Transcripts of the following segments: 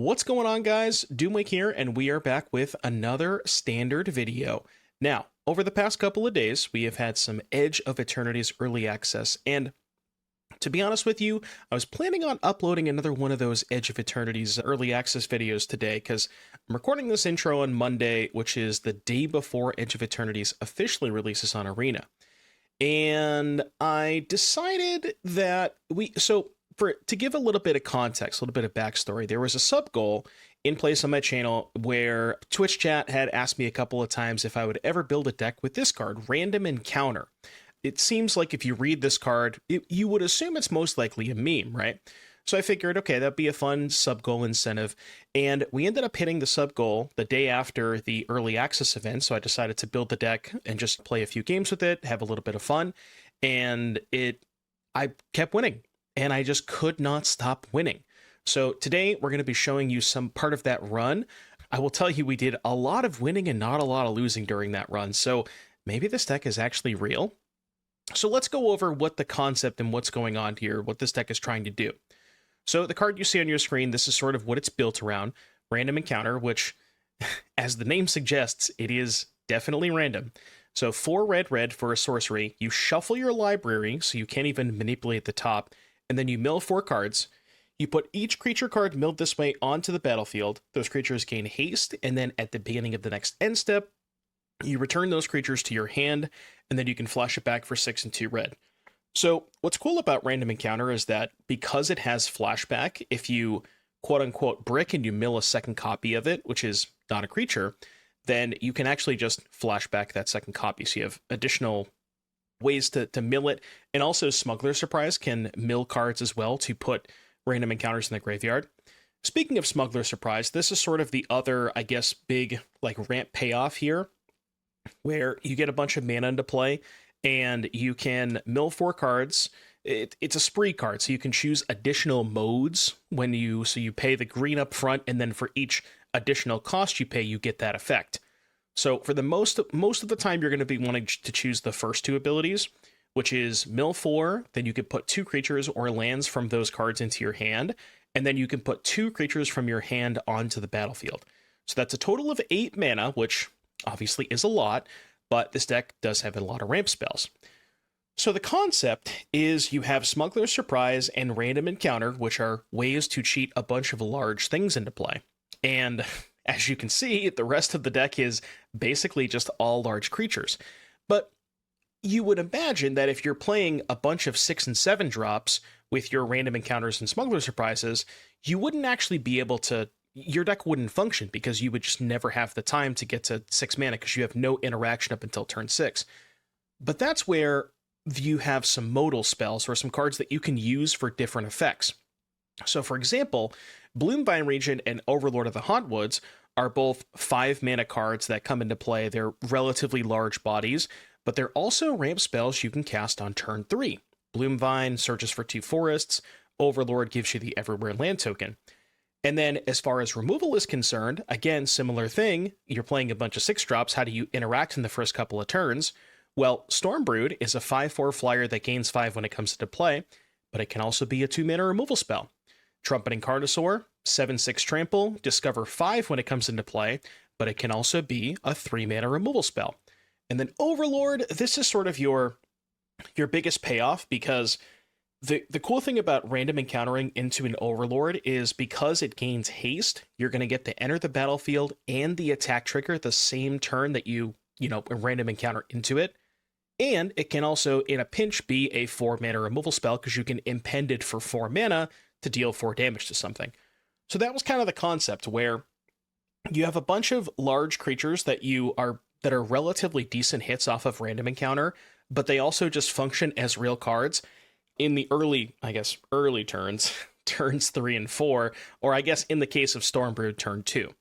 What's going on, guys? Doomwake here, and we are back with another standard video. Now, over the past couple of days, we have had some Edge of Eternities early access, and to be honest with you, I was planning on uploading another one of those Edge of Eternities early access videos today, because I'm recording this intro on Monday, which is the day before Edge of Eternities officially releases on Arena. And I decided that to give a little bit of context, a little bit of backstory, there was a sub goal in place on my channel where Twitch chat had asked me a couple of times if I would ever build a deck with this card, Random Encounter. It seems like if you read this card, you would assume it's most likely a meme, right? So I figured, okay, that'd be a fun sub goal incentive. And we ended up hitting the sub goal the day after the early access event. So I decided to build the deck and just play a few games with it, have a little bit of fun. And I kept winning. And I just could not stop winning. So today we're going to be showing you some part of that run. I will tell you we did a lot of winning and not a lot of losing during that run. So maybe this deck is actually real. So let's go over what the concept and what's going on here, what this deck is trying to do. So the card you see on your screen, this is sort of what it's built around. Random Encounter, which, as the name suggests, it is definitely random. So 4 red for a sorcery. You shuffle your library, so you can't even manipulate the top. And then you mill 4 cards. You put each creature card milled this way onto the battlefield. Those creatures gain haste, and then at the beginning of the next end step, you return those creatures to your hand, and then you can flash it back for 6 and 2 red. So what's cool about Random Encounter is that because it has flashback, if you quote-unquote brick and you mill a second copy of it, which is not a creature, then you can actually just flash back that second copy. So you have additional ways to mill it, and also Smuggler Surprise can mill cards as well to put random encounters in the graveyard. Speaking of Smuggler Surprise, this is sort of the other, I guess, big ramp payoff here, where you get a bunch of mana into play, and you can mill 4 cards. It's a spree card, so you can choose additional modes so you pay the green up front, and then for each additional cost you pay, you get that effect. So for the most of the time, you're going to be wanting to choose the first 2 abilities, which is mill 4, then you can put 2 creatures or lands from those cards into your hand, and then you can put 2 creatures from your hand onto the battlefield. So that's a total of 8 mana, which obviously is a lot, but this deck does have a lot of ramp spells. So the concept is you have Smuggler Surprise and Random Encounter, which are ways to cheat a bunch of large things into play. And as you can see, the rest of the deck is basically just all large creatures. But you would imagine that if you're playing a bunch of 6 and 7 drops with your Random Encounters and Smuggler Surprises, you wouldn't actually be able to, your deck wouldn't function because you would just never have the time to get to 6 mana because you have no interaction up until turn 6. But that's where you have some modal spells or some cards that you can use for different effects. So for example, Bloomvine Regent and Overlord of the Hauntwoods are both 5 mana cards that come into play. They're relatively large bodies, but they're also ramp spells you can cast on turn 3. Bloomvine searches for 2 forests. Overlord gives you the Everywhere Land token. And then as far as removal is concerned, again, similar thing. You're playing a bunch of 6 drops. How do you interact in the first couple of turns? Well, Stormbrood is a 5/4 flyer that gains 5 when it comes into play, but it can also be a 2 mana removal spell. Trumpeting Carnosaur, 7/6 trample, discover 5 when it comes into play, but it can also be a 3 mana removal spell. And then Overlord, this is sort of your biggest payoff, because the cool thing about random encountering into an Overlord is because it gains haste, you're going to get to enter the battlefield and the attack trigger the same turn that you random encounter into it. And it can also, in a pinch, be a 4 mana removal spell because you can impend it for 4 mana to deal 4 damage to something. So that was kind of the concept, where you have a bunch of large creatures that are relatively decent hits off of random encounter, but they also just function as real cards in the early turns, turns 3 and 4, or I guess in the case of Stormbrood, turn 2.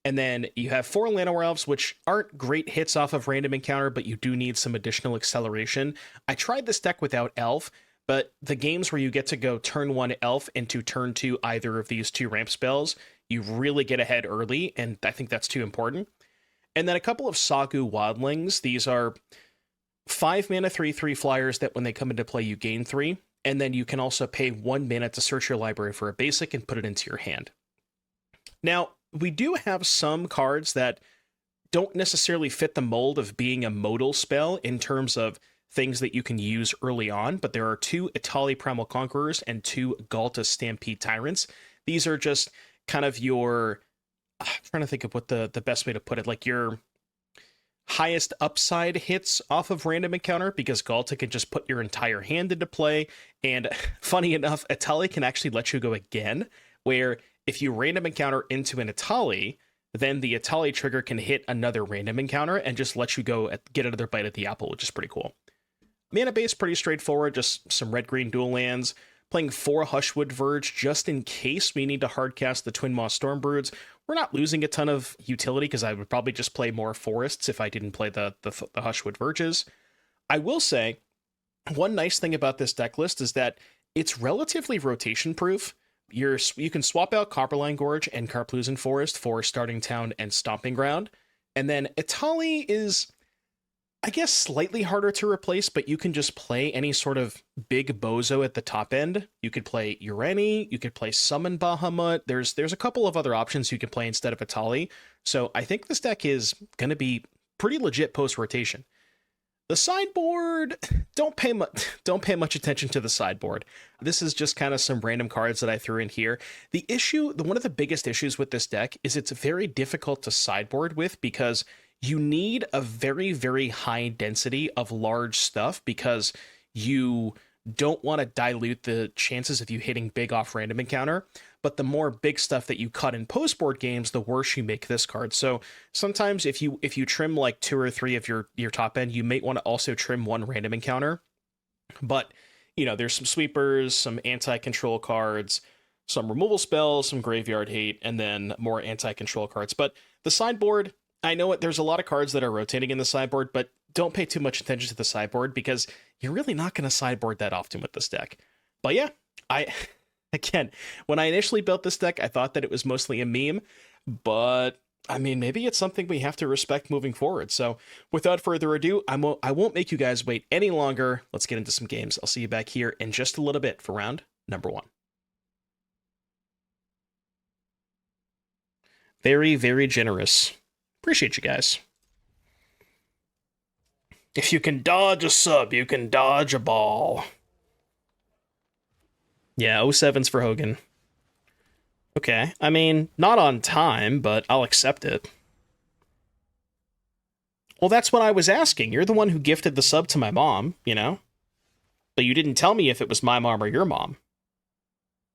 And then you have 4 Llanowar Elves, which aren't great hits off of random encounter, but you do need some additional acceleration. I tried this deck without Elf, but the games where you get to go turn 1 Elf into turn 2 either of these 2 ramp spells, you really get ahead early, and I think that's too important. And then a couple of Sagu Wildlings. These are 5 mana 3/3 flyers that when they come into play you gain 3, and then you can also pay 1 mana to search your library for a basic and put it into your hand. Now, we do have some cards that don't necessarily fit the mold of being a modal spell in terms of things that you can use early on, but there are 2 Etali Primal Conquerors and 2 Ghalta Stampede Tyrants. These are just kind of your... I'm trying to think of what the best way to put it, like your highest upside hits off of random encounter, because Ghalta can just put your entire hand into play, and funny enough, Etali can actually let you go again, where if you random encounter into an Etali, then the Etali trigger can hit another random encounter and just let you go get another bite at the apple, which is pretty cool. Mana base, pretty straightforward, just some red-green dual lands, playing 4 Hushwood Verge just in case we need to hardcast the Twin Maw Stormbroods. We're not losing a ton of utility because I would probably just play more forests if I didn't play the Hushwood Verges. I will say, one nice thing about this deck list is that it's relatively rotation proof. You can swap out Copperline Gorge and Karplusan Forest for Starting Town and Stomping Ground. And then Etali is, I guess, slightly harder to replace, but you can just play any sort of big bozo at the top end. You could play Urani, you could play Summon Bahamut. There's a couple of other options you can play instead of Etali. So I think this deck is going to be pretty legit post-rotation. The sideboard, don't pay much attention to the sideboard. This is just kind of some random cards that I threw in here. One of the biggest issues with this deck is it's very difficult to sideboard with, because you need a very, very high density of large stuff, because you don't want to dilute the chances of you hitting big off random encounter. But the more big stuff that you cut in post-board games, the worse you make this card. So sometimes if you trim like 2 or 3 of your top end, you may want to also trim 1 random encounter. But, there's some sweepers, some anti-control cards, some removal spells, some graveyard hate, and then more anti-control cards. But the sideboard, I know there's a lot of cards that are rotating in the sideboard, but don't pay too much attention to the sideboard, because you're really not going to sideboard that often with this deck. But yeah, Again, when I initially built this deck, I thought that it was mostly a meme, but I mean, maybe it's something we have to respect moving forward. So without further ado, I won't make you guys wait any longer. Let's get into some games. I'll see you back here in just a little bit for round number 1. Very, very generous. Appreciate you guys. If you can dodge a sub, you can dodge a ball. Yeah, 07's for Hogan. Okay, I mean, not on time, but I'll accept it. Well, that's what I was asking. You're the one who gifted the sub to my mom, But you didn't tell me if it was my mom or your mom.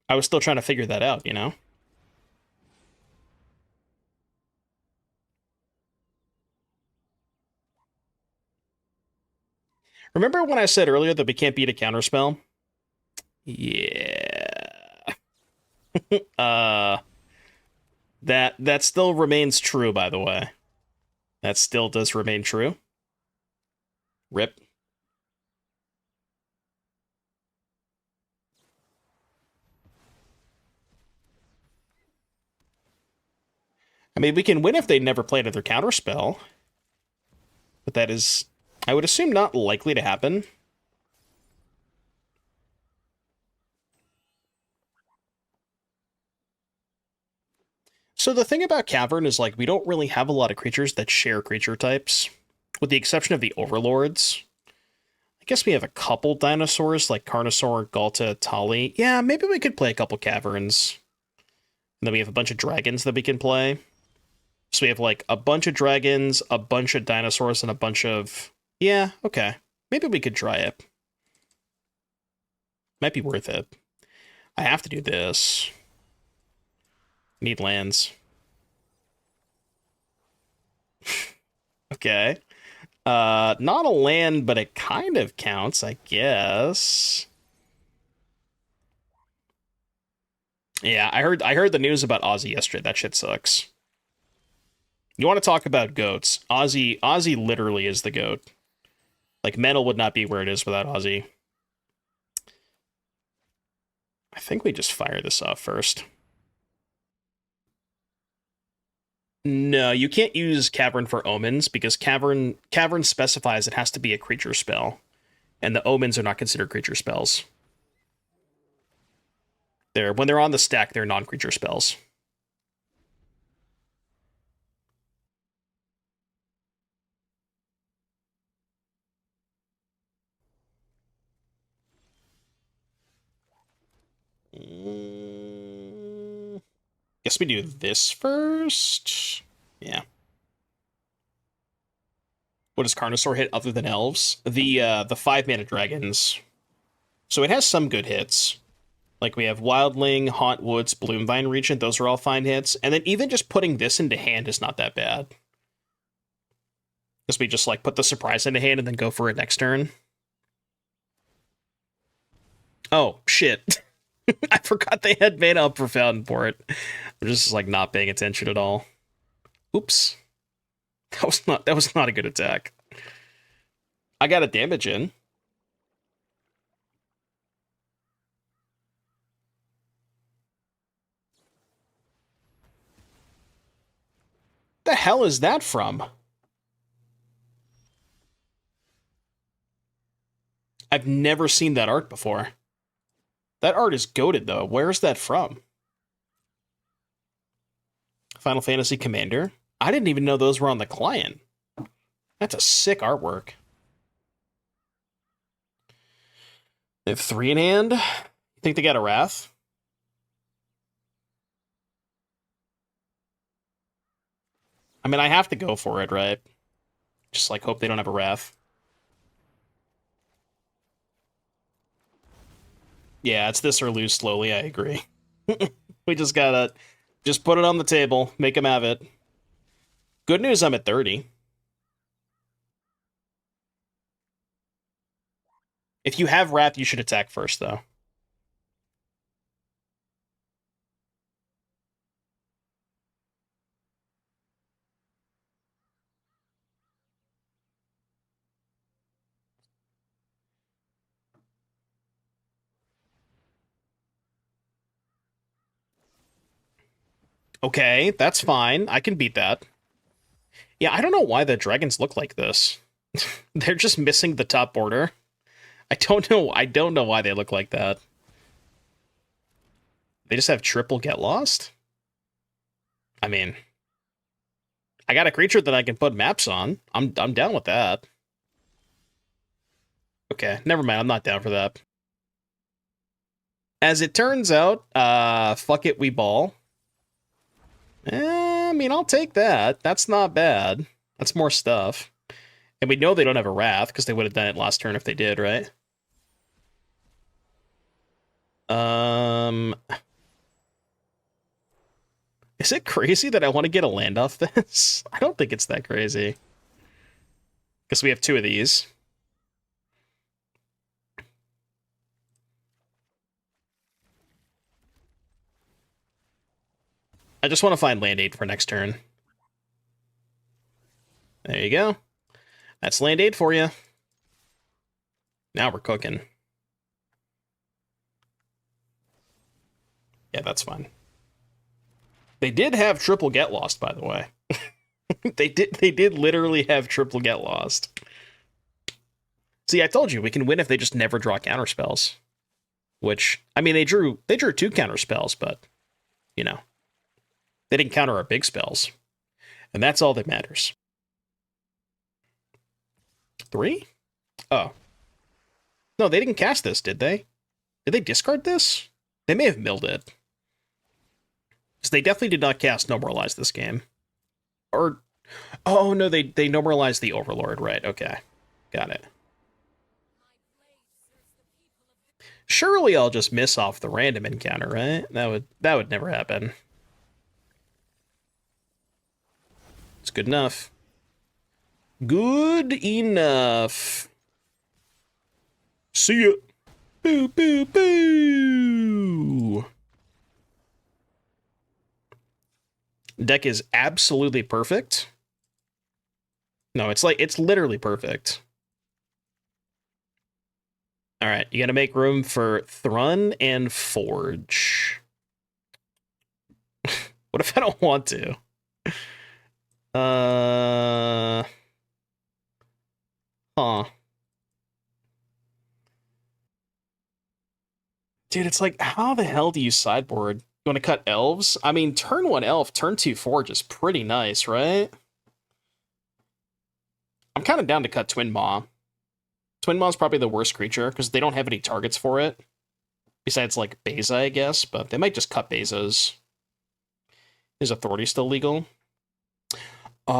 I was still trying to figure that out, Remember when I said earlier that we can't beat a counterspell? Yeah. That still remains true, by the way. That still does remain true. Rip. I mean, we can win if they never play another counterspell. But that is, I would assume, not likely to happen. So the thing about Cavern is, like, we don't really have a lot of creatures that share creature types, with the exception of the Overlords. I guess we have a couple dinosaurs, like Carnosaur, Ghalta, Etali. Yeah, maybe we could play a couple Caverns. And then we have a bunch of dragons that we can play. So we have, like, a bunch of dragons, a bunch of dinosaurs, and a bunch of... Yeah, okay. Maybe we could try it. Might be worth it. I have to do this. Need lands. Okay. Not a land, but it kind of counts, I guess. Yeah, I heard the news about Ozzy yesterday. That shit sucks. You want to talk about goats? Ozzy literally is the goat. Like, Metal would not be where it is without Ozzy. I think we just fire this off first. No, you can't use Cavern for Omens, because Cavern specifies it has to be a creature spell, and the Omens are not considered creature spells. When they're on the stack, they're non-creature spells. Guess we do this first. Yeah. What does Carnosaur hit other than elves? The 5-mana dragons. So it has some good hits. Like we have Wildling, Hauntwoods, Bloomvine Regent. Those are all fine hits. And then even just putting this into hand is not that bad. Because we just like put the surprise into hand and then go for it next turn. Oh, shit. I forgot they had mana up for Fountain Port. I'm just like not paying attention at all. Oops. That was not a good attack. I got a damage in. The hell is that from? I've never seen that art before. That art is goated, though. Where is that from? Final Fantasy Commander? I didn't even know those were on the client. That's a sick artwork. They have 3 in hand? You think they got a Wrath? I mean, I have to go for it, right? Just like hope they don't have a Wrath. Yeah, it's this or lose slowly, I agree. We just gotta just put it on the table, make them have it. Good news, I'm at 30. If you have Wrath, you should attack first, though. Okay, that's fine. I can beat that. Yeah, I don't know why the dragons look like this. They're just missing the top border. I don't know why they look like that. They just have triple get lost? I mean, I got a creature that I can put maps on. I'm down with that. Okay, never mind. I'm not down for that. As it turns out, fuck it, we ball. I mean, I'll take that. That's not bad. That's more stuff. And we know they don't have a Wrath, because they would have done it last turn if they did, right? Is it crazy that I want to get a land off this? I don't think it's that crazy. Because we have 2 of these. I just want to find land 8 for next turn. There you go. That's land 8 for you. Now we're cooking. Yeah, that's fine. They did have triple get lost, by the way. They did literally have triple get lost. See, I told you we can win if they just never draw counter spells. Which, I mean, they drew 2 counter spells, but you know, they didn't counter our big spells. And that's all that matters. 3? Oh. No, they didn't cast this, did they? Did they discard this? They may have milled it. Because they definitely did not cast Normalize this game. Or, oh no, they Normalized the Overlord, right, okay. Got it. Surely I'll just miss off the random encounter, right? That would never happen. It's good enough. Good enough. See ya. Boo, boo, boo. Deck is absolutely perfect. No, it's literally perfect. All right, you got to make room for Thrun and Forge. What if I don't want to? Huh. Dude, it's like, how the hell do you sideboard? You want to cut elves? I mean, turn 1 elf, turn 2 Forge is pretty nice, right? I'm kind of down to cut Twin Maw. Twin Maw is probably the worst creature, because they don't have any targets for it. Besides, like, Beza, I guess, but they might just cut Bezos. Is Authority still legal? Oh,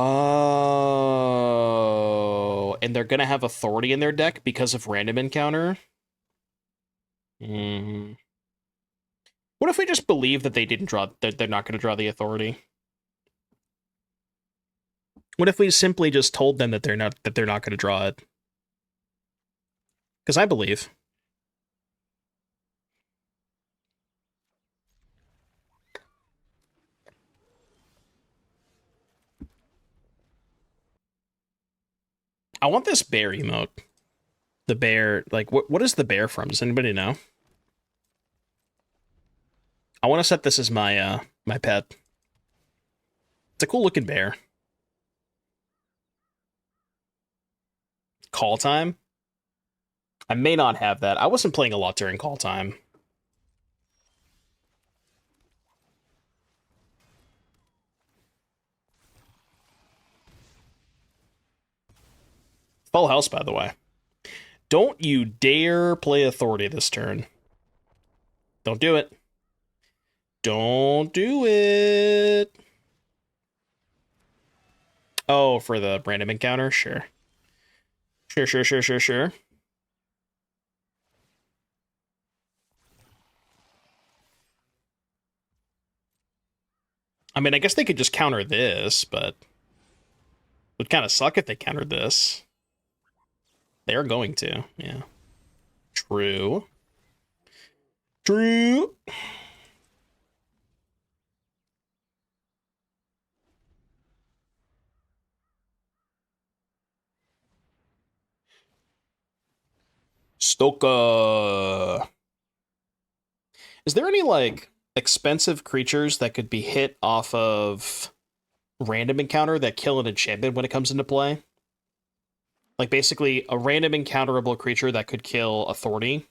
and they're gonna have Authority in their deck because of random encounter? Hmm. What if we just believe that they didn't draw, that they're not gonna draw the Authority? What if we simply just told them that they're not gonna draw it? Because I believe. I want this bear emote. The bear, like, what is the bear from? Does anybody know? I want to set this as my my pet. It's a cool looking bear. Call time? I may not have that. I wasn't playing a lot during call time. Full house, by the way. Don't you dare play Authority this turn. Don't do it. Don't do it. Oh, for the random encounter? Sure. Sure. I mean, I guess they could just counter this, but it would kind of suck if they countered this. They are going to, yeah. True. True. Stoka. Is there any, like, expensive creatures that could be hit off of random encounter that kill an enchantment when it comes into play? Like, basically, a random encounterable creature that could kill Authority.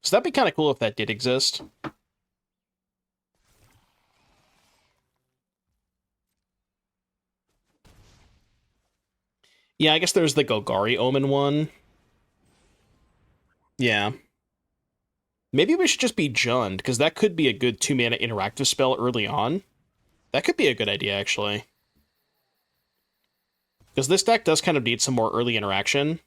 So that'd be kind of cool if that did exist. Yeah, I guess there's the Golgari Omen one. Yeah. Maybe we should just be Jund, because that could be a good 2-mana interactive spell early on. That could be a good idea, actually. Because this deck does kind of need some more early interaction.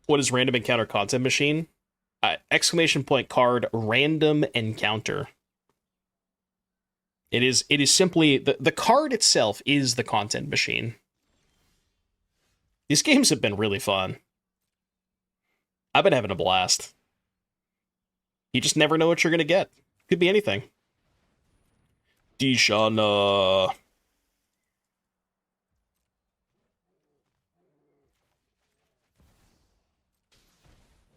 What is Random Encounter Content Machine? Exclamation point card, Random Encounter. It is simply, the card itself is the content machine. These games have been really fun. I've been having a blast. You just never know what you're going to get. Could be anything. Dishana.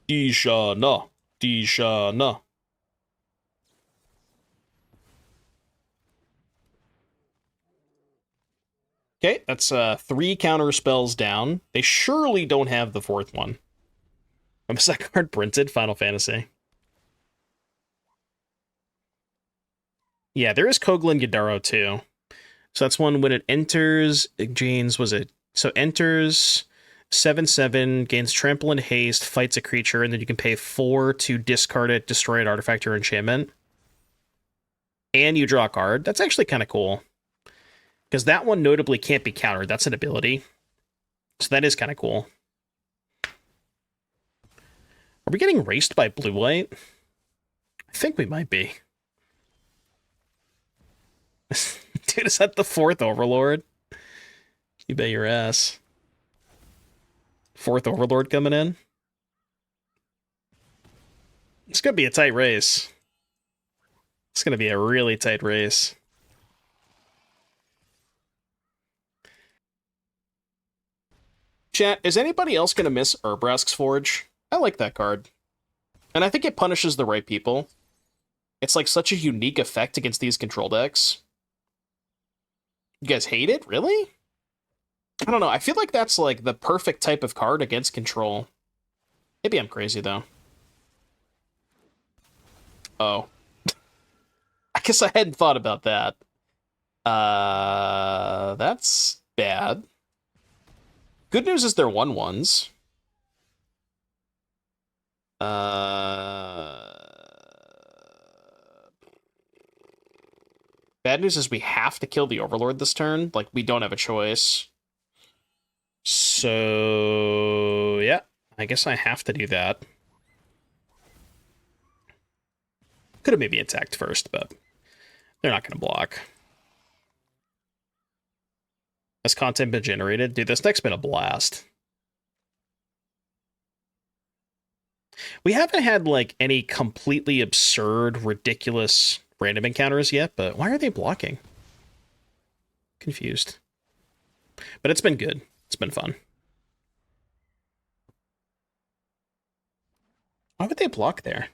Dishana. Okay, that's 3 counter spells down. They surely don't have the 4th one. Is that card printed? Final Fantasy. Yeah, there is Koglin Yadaro too. So that's one when it enters. Jane's was it? So enters 7/7, gains trample and haste, fights a creature, and then you can pay 4 to discard it, destroy an artifact or enchantment. And you draw a card. That's actually kind of cool. Because that one notably can't be countered. That's an ability. So that is kind of cool. Are we getting raced by blue-white? I think we might be. Dude, is that the 4th Overlord? You bet your ass. 4th Overlord coming in? It's going to be a tight race. It's going to be a really tight race. Chat, is anybody else going to miss Urbrask's Forge? I like that card. And I think it punishes the right people. It's like such a unique effect against these control decks. You guys hate it? Really? I don't know. I feel like that's like the perfect type of card against control. Maybe I'm crazy, though. Oh. I guess I hadn't thought about that. That's bad. Good news is they're 1/1s. bad news is we have to kill the Overlord this turn. Like, we don't have a choice. So, yeah. I guess I have to do that. Could have maybe attacked first, but they're not going to block. Has content been generated? Dude, this deck's been a blast. We haven't had, like, any completely absurd, ridiculous random encounters yet, but why are they blocking? Confused. But it's been good. It's been fun. Why would they block there?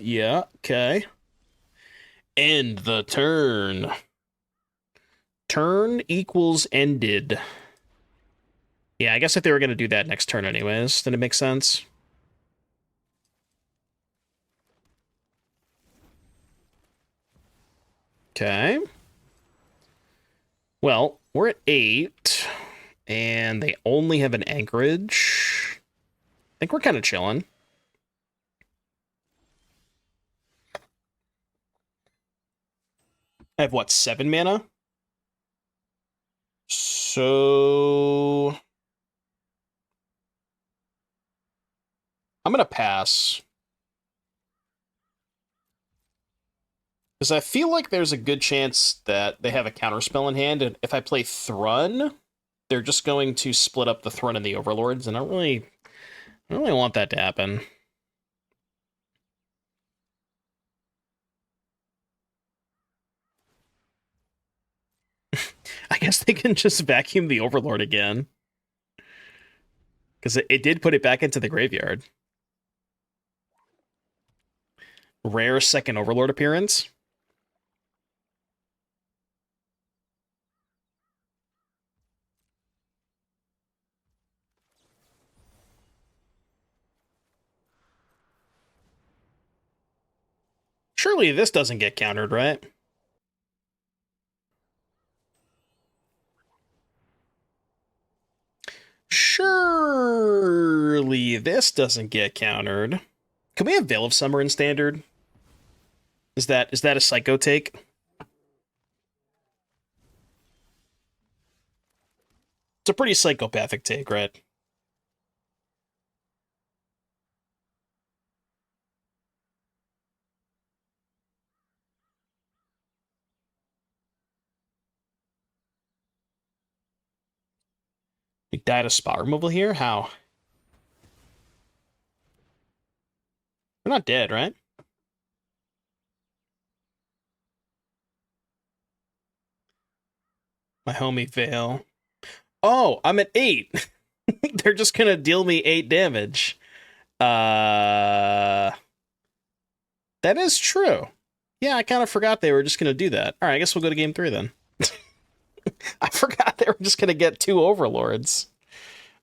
Yeah, okay. End the turn. Turn equals ended. Yeah, I guess if they were going to do that next turn anyways, then it makes sense. Okay. Well, we're at 8, and they only have an anchorage. I think we're kind of chilling. I have, what, 7 mana? So... I'm going to pass. Because I feel like there's a good chance that they have a counterspell in hand, and if I play Thrun, they're just going to split up the Thrun and the Overlords, and I don't really want that to happen. I guess they can just vacuum the Overlord again. Because it did put it back into the graveyard. Rare second Overlord appearance. Surely this doesn't get countered, right? Surely this doesn't get countered. Can we have Veil of Summer in Standard? Is that a psycho take? It's a pretty psychopathic take, right? We died of spot removal here? How? We're not dead, right? My homie Veil. Oh, I'm at 8. They're just gonna deal me 8 damage. That is true. Yeah, I kind of forgot they were just gonna do that. All right, I guess we'll go to game 3 then. I forgot they were just gonna get 2 Overlords.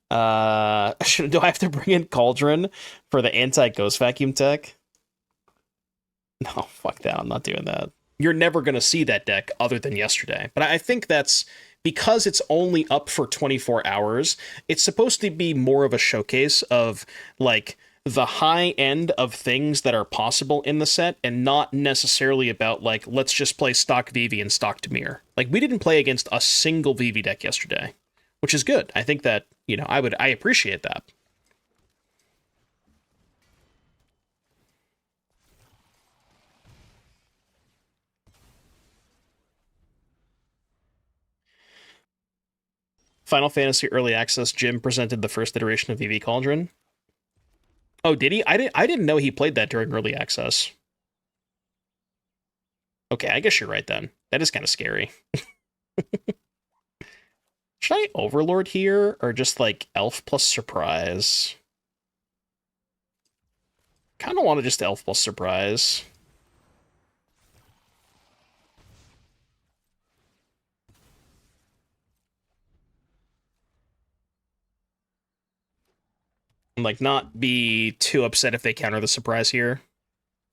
Do I have to bring in Cauldron for the anti-ghost vacuum tech? No, fuck that. I'm not doing that. You're never gonna see that deck other than yesterday. But I think that's because it's only up for 24 hours. It's supposed to be more of a showcase of like the high end of things that are possible in the set, and not necessarily about like, let's just play stock Vivi and stock Dimir. Like, we didn't play against a single Vivi deck yesterday, which is good. I think that, you know, I appreciate that. Final Fantasy Early Access, Jim presented the first iteration of Vivi Cauldron. Oh, did he? I didn't know he played that during Early Access. Okay, I guess you're right then. That is kind of scary. Should I Overlord here, or just like Elf plus Surprise? Kind of want to just Elf plus Surprise. And like not be too upset if they counter the Surprise here.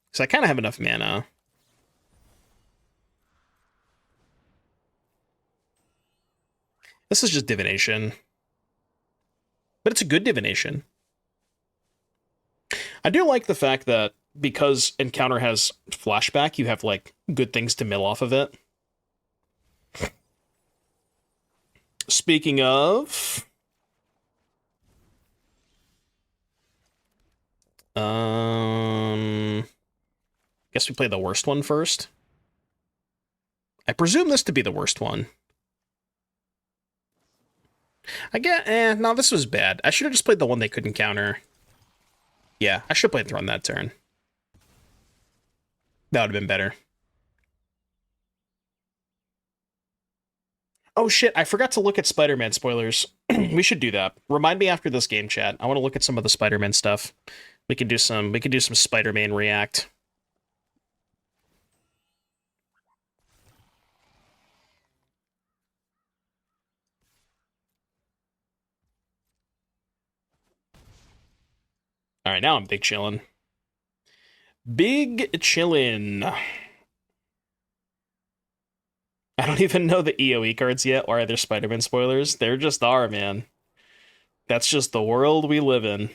Because I kind of have enough mana. This is just Divination. But it's a good Divination. I do like the fact that because Encounter has flashback, you have, like, good things to mill off of it. Speaking of... Guess we play the worst one first. I presume this to be the worst one. I get, no, this was bad. I should have just played the one they couldn't counter. Yeah, I should have played Throne that turn. That would have been better. Oh shit, I forgot to look at Spider-Man spoilers. We should do that. Remind me after this game, chat. I want to look at some of the Spider-Man stuff. We can do some Spider-Man react. All right, now I'm big chillin'. Big chillin'. I don't even know the EOE cards yet, or are there Spider-Man spoilers? There just are, man. That's just the world we live in.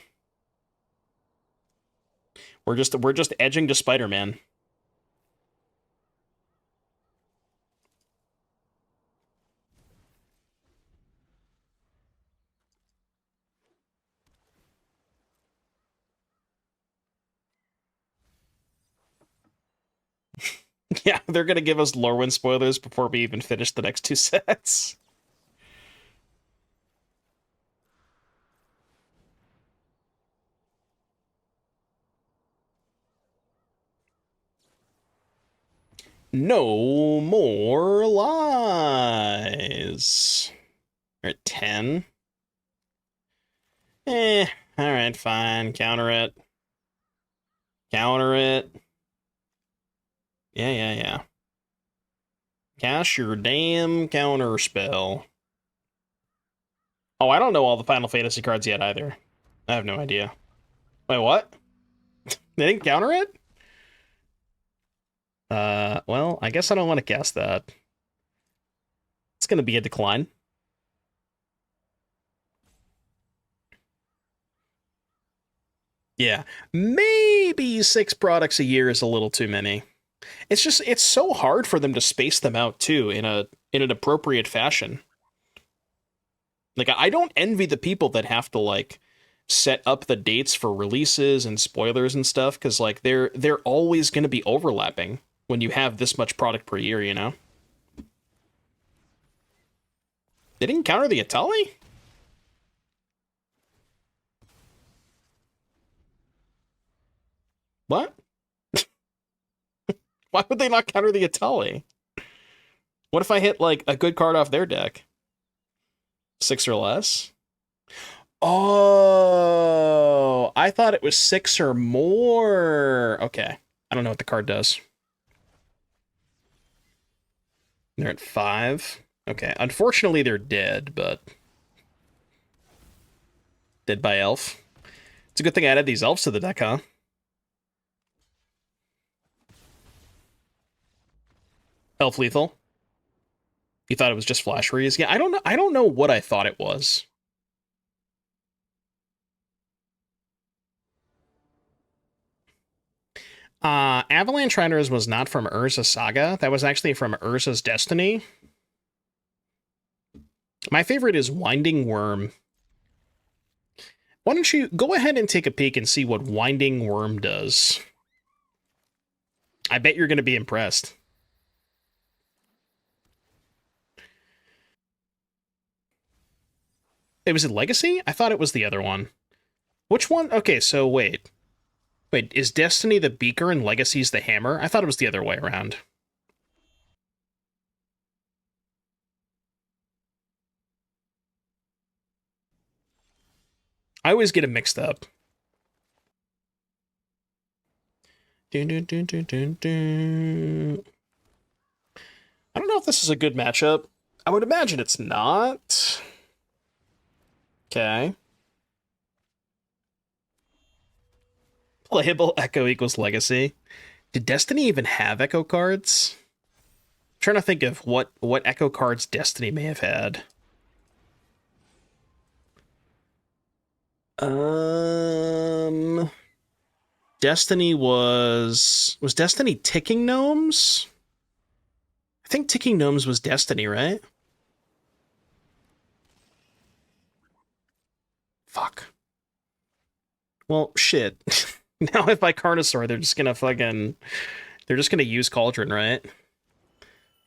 We're just edging to Spider-Man. Yeah, they're gonna give us Lorwyn spoilers before we even finish the next two sets. No more lies. We're at 10. Alright, fine. Counter it. Counter it. Yeah. Cast your damn counter spell. Oh, I don't know all the Final Fantasy cards yet either. I have no idea. Wait, what? They didn't counter it? Well, I guess I don't want to cast that. It's gonna be a decline. Yeah, maybe 6 products a year is a little too many. It's so hard for them to space them out too in an appropriate fashion. Like, I don't envy the people that have to, like, set up the dates for releases and spoilers and stuff, because, like, they're always going to be overlapping when you have this much product per year, you know? They didn't counter the Etali? What? Why would they not counter the Etali? What if I hit, like, a good card off their deck? 6 or less? Oh, I thought it was 6 or more. Okay. I don't know what the card does. They're at 5. Okay. Unfortunately, they're dead, but... Dead by elf. It's a good thing I added these elves to the deck, huh? Elf lethal. You thought it was just flash freeze? Yeah, I don't know what I thought it was. Avalanche Riders was not from Urza Saga. That was actually from Urza's Destiny. My favorite is Winding Worm. Why don't you go ahead and take a peek and see what Winding Worm does? I bet you're going to be impressed. It was in Legacy? I thought it was the other one. Which one? Okay, so wait. Wait, is Destiny the beaker and Legacy's the hammer? I thought it was the other way around. I always get it mixed up. I don't know if this is a good matchup. I would imagine it's not. Okay. Playable Echo equals Legacy. Did Destiny even have Echo cards? I'm trying to think of what Echo cards Destiny may have had. Destiny was Destiny Ticking Gnomes? I think Ticking Gnomes was Destiny, right? Fuck. Well, shit. Now if I Carnosaur, they're just gonna use Cauldron, right?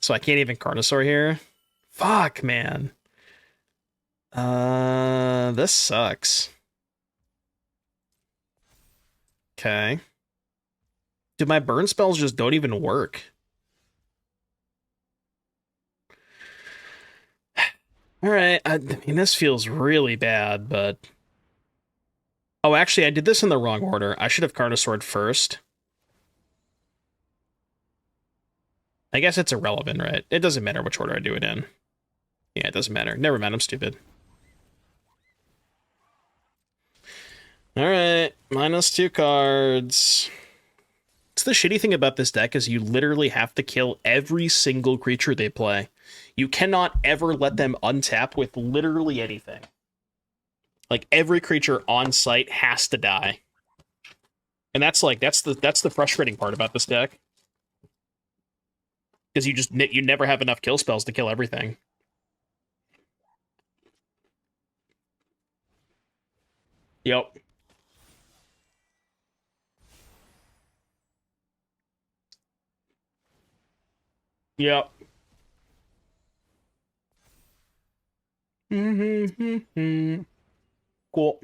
So I can't even Carnosaur here. Fuck, man. This sucks. Okay. Dude, my burn spells just don't even work. Alright, I mean, this feels really bad, but... Oh, actually, I did this in the wrong order. I should have Carnosaured first. I guess it's irrelevant, right? It doesn't matter which order I do it in. Yeah, it doesn't matter. Never mind, I'm stupid. Alright, -2 cards. It's the shitty thing about this deck is you literally have to kill every single creature they play. You cannot ever let them untap with literally anything. Like, every creature on site has to die. And that's the frustrating part about this deck. Because you never have enough kill spells to kill everything. Yep. Yep. Cool.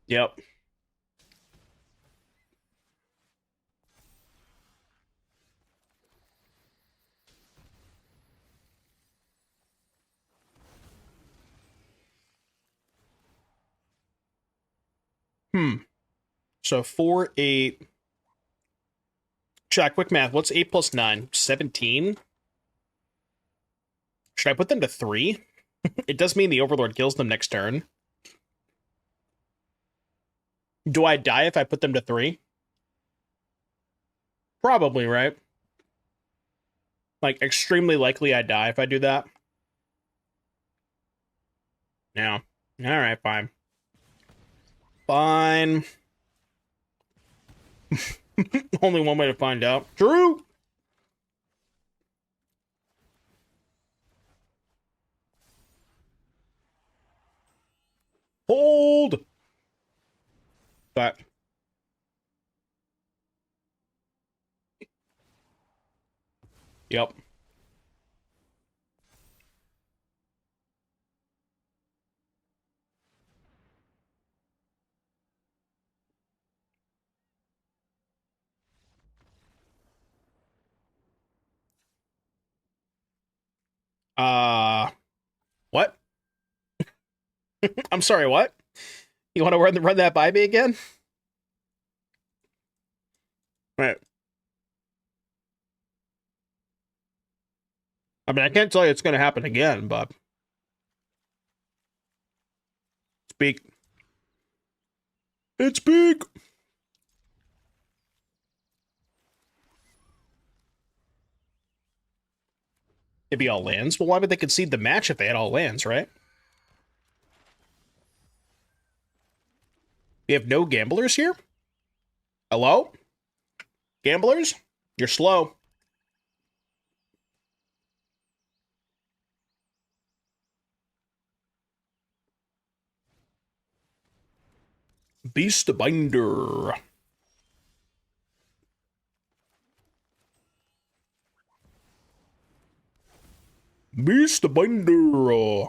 Yep. So 4, 8. Chat, quick math. What's 8 plus 9? 17? Should I put them to 3? It does mean the Overlord kills them next turn. Do I die if I put them to 3? Probably, right? Like, extremely likely I die if I do that. Yeah. Alright, fine. Fine. Only one way to find out. True! Hold! But... Yep. What? I'm sorry, what? You want to run that by me again? Right. I mean, I can't tell you it's going to happen again, but... It's big. It's big! It'd be all lands. Well, why would they concede the match if they had all lands, right? We have no gamblers here? Hello? Gamblers? You're slow. Beast Binder. Beast Binder.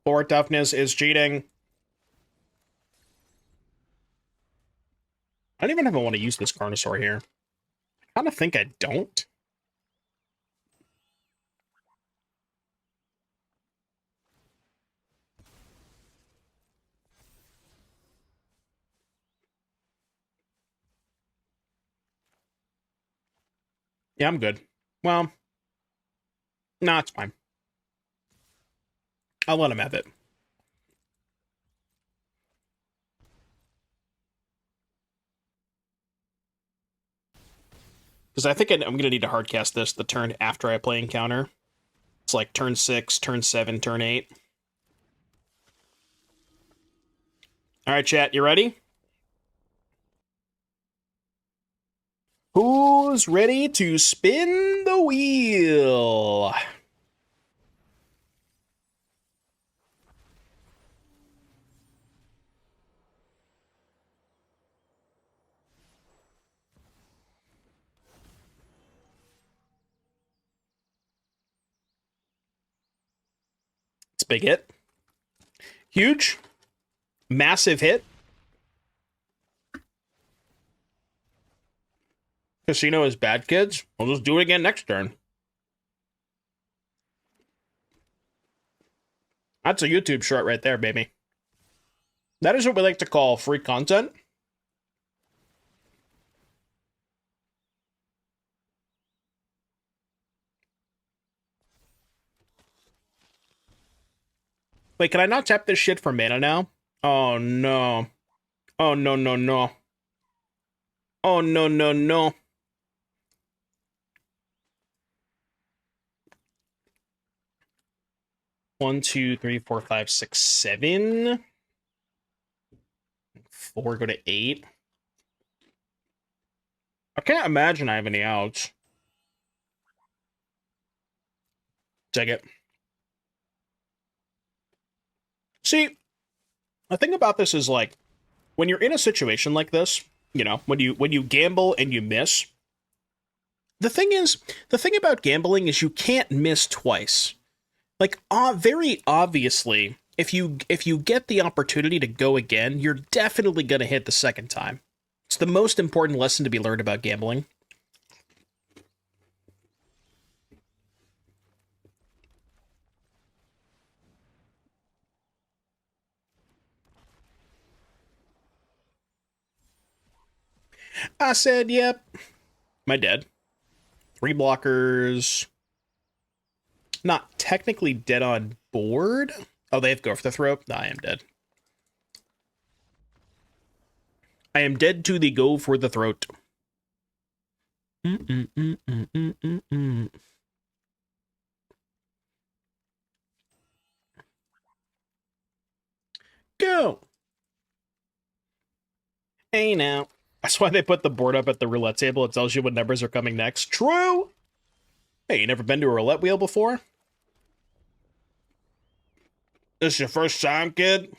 Board toughness is cheating. I don't even ever want to use this Carnosaur here. I kind of think I don't. Yeah, I'm good. Well, nah, it's fine. I'll let him have it. Because I think I'm going to need to hardcast this the turn after I play Encounter. It's like turn 6, turn 7, turn 8. Alright, chat, you ready? Who's ready to spin the wheel? It's a big hit. Huge. Massive hit. Casino is bad, kids. We'll just do it again next turn. That's a YouTube short right there, baby. That is what we like to call free content. Wait, can I not tap this shit for mana now? Oh, no. Oh, no, no, no. Oh, no, no, no. One, two, three, four, five, six, 7. 4 go to 8. I can't imagine I have any outs. Take it. See, the thing about this is, like, when you're in a situation like this, you know, when you gamble and you miss, the thing about gambling is you can't miss twice. Like, very obviously, if you get the opportunity to go again, you're definitely going to hit the second time. It's the most important lesson to be learned about gambling. I said, yep. Am I dead? 3 blockers. Not technically dead on board. Oh, they have Go for the Throat? No, I am dead. I am dead to the Go for the Throat. Go! Hey now. That's why they put the board up at the roulette table. It tells you what numbers are coming next. True! Hey, you never been to a roulette wheel before? This your first time, kid?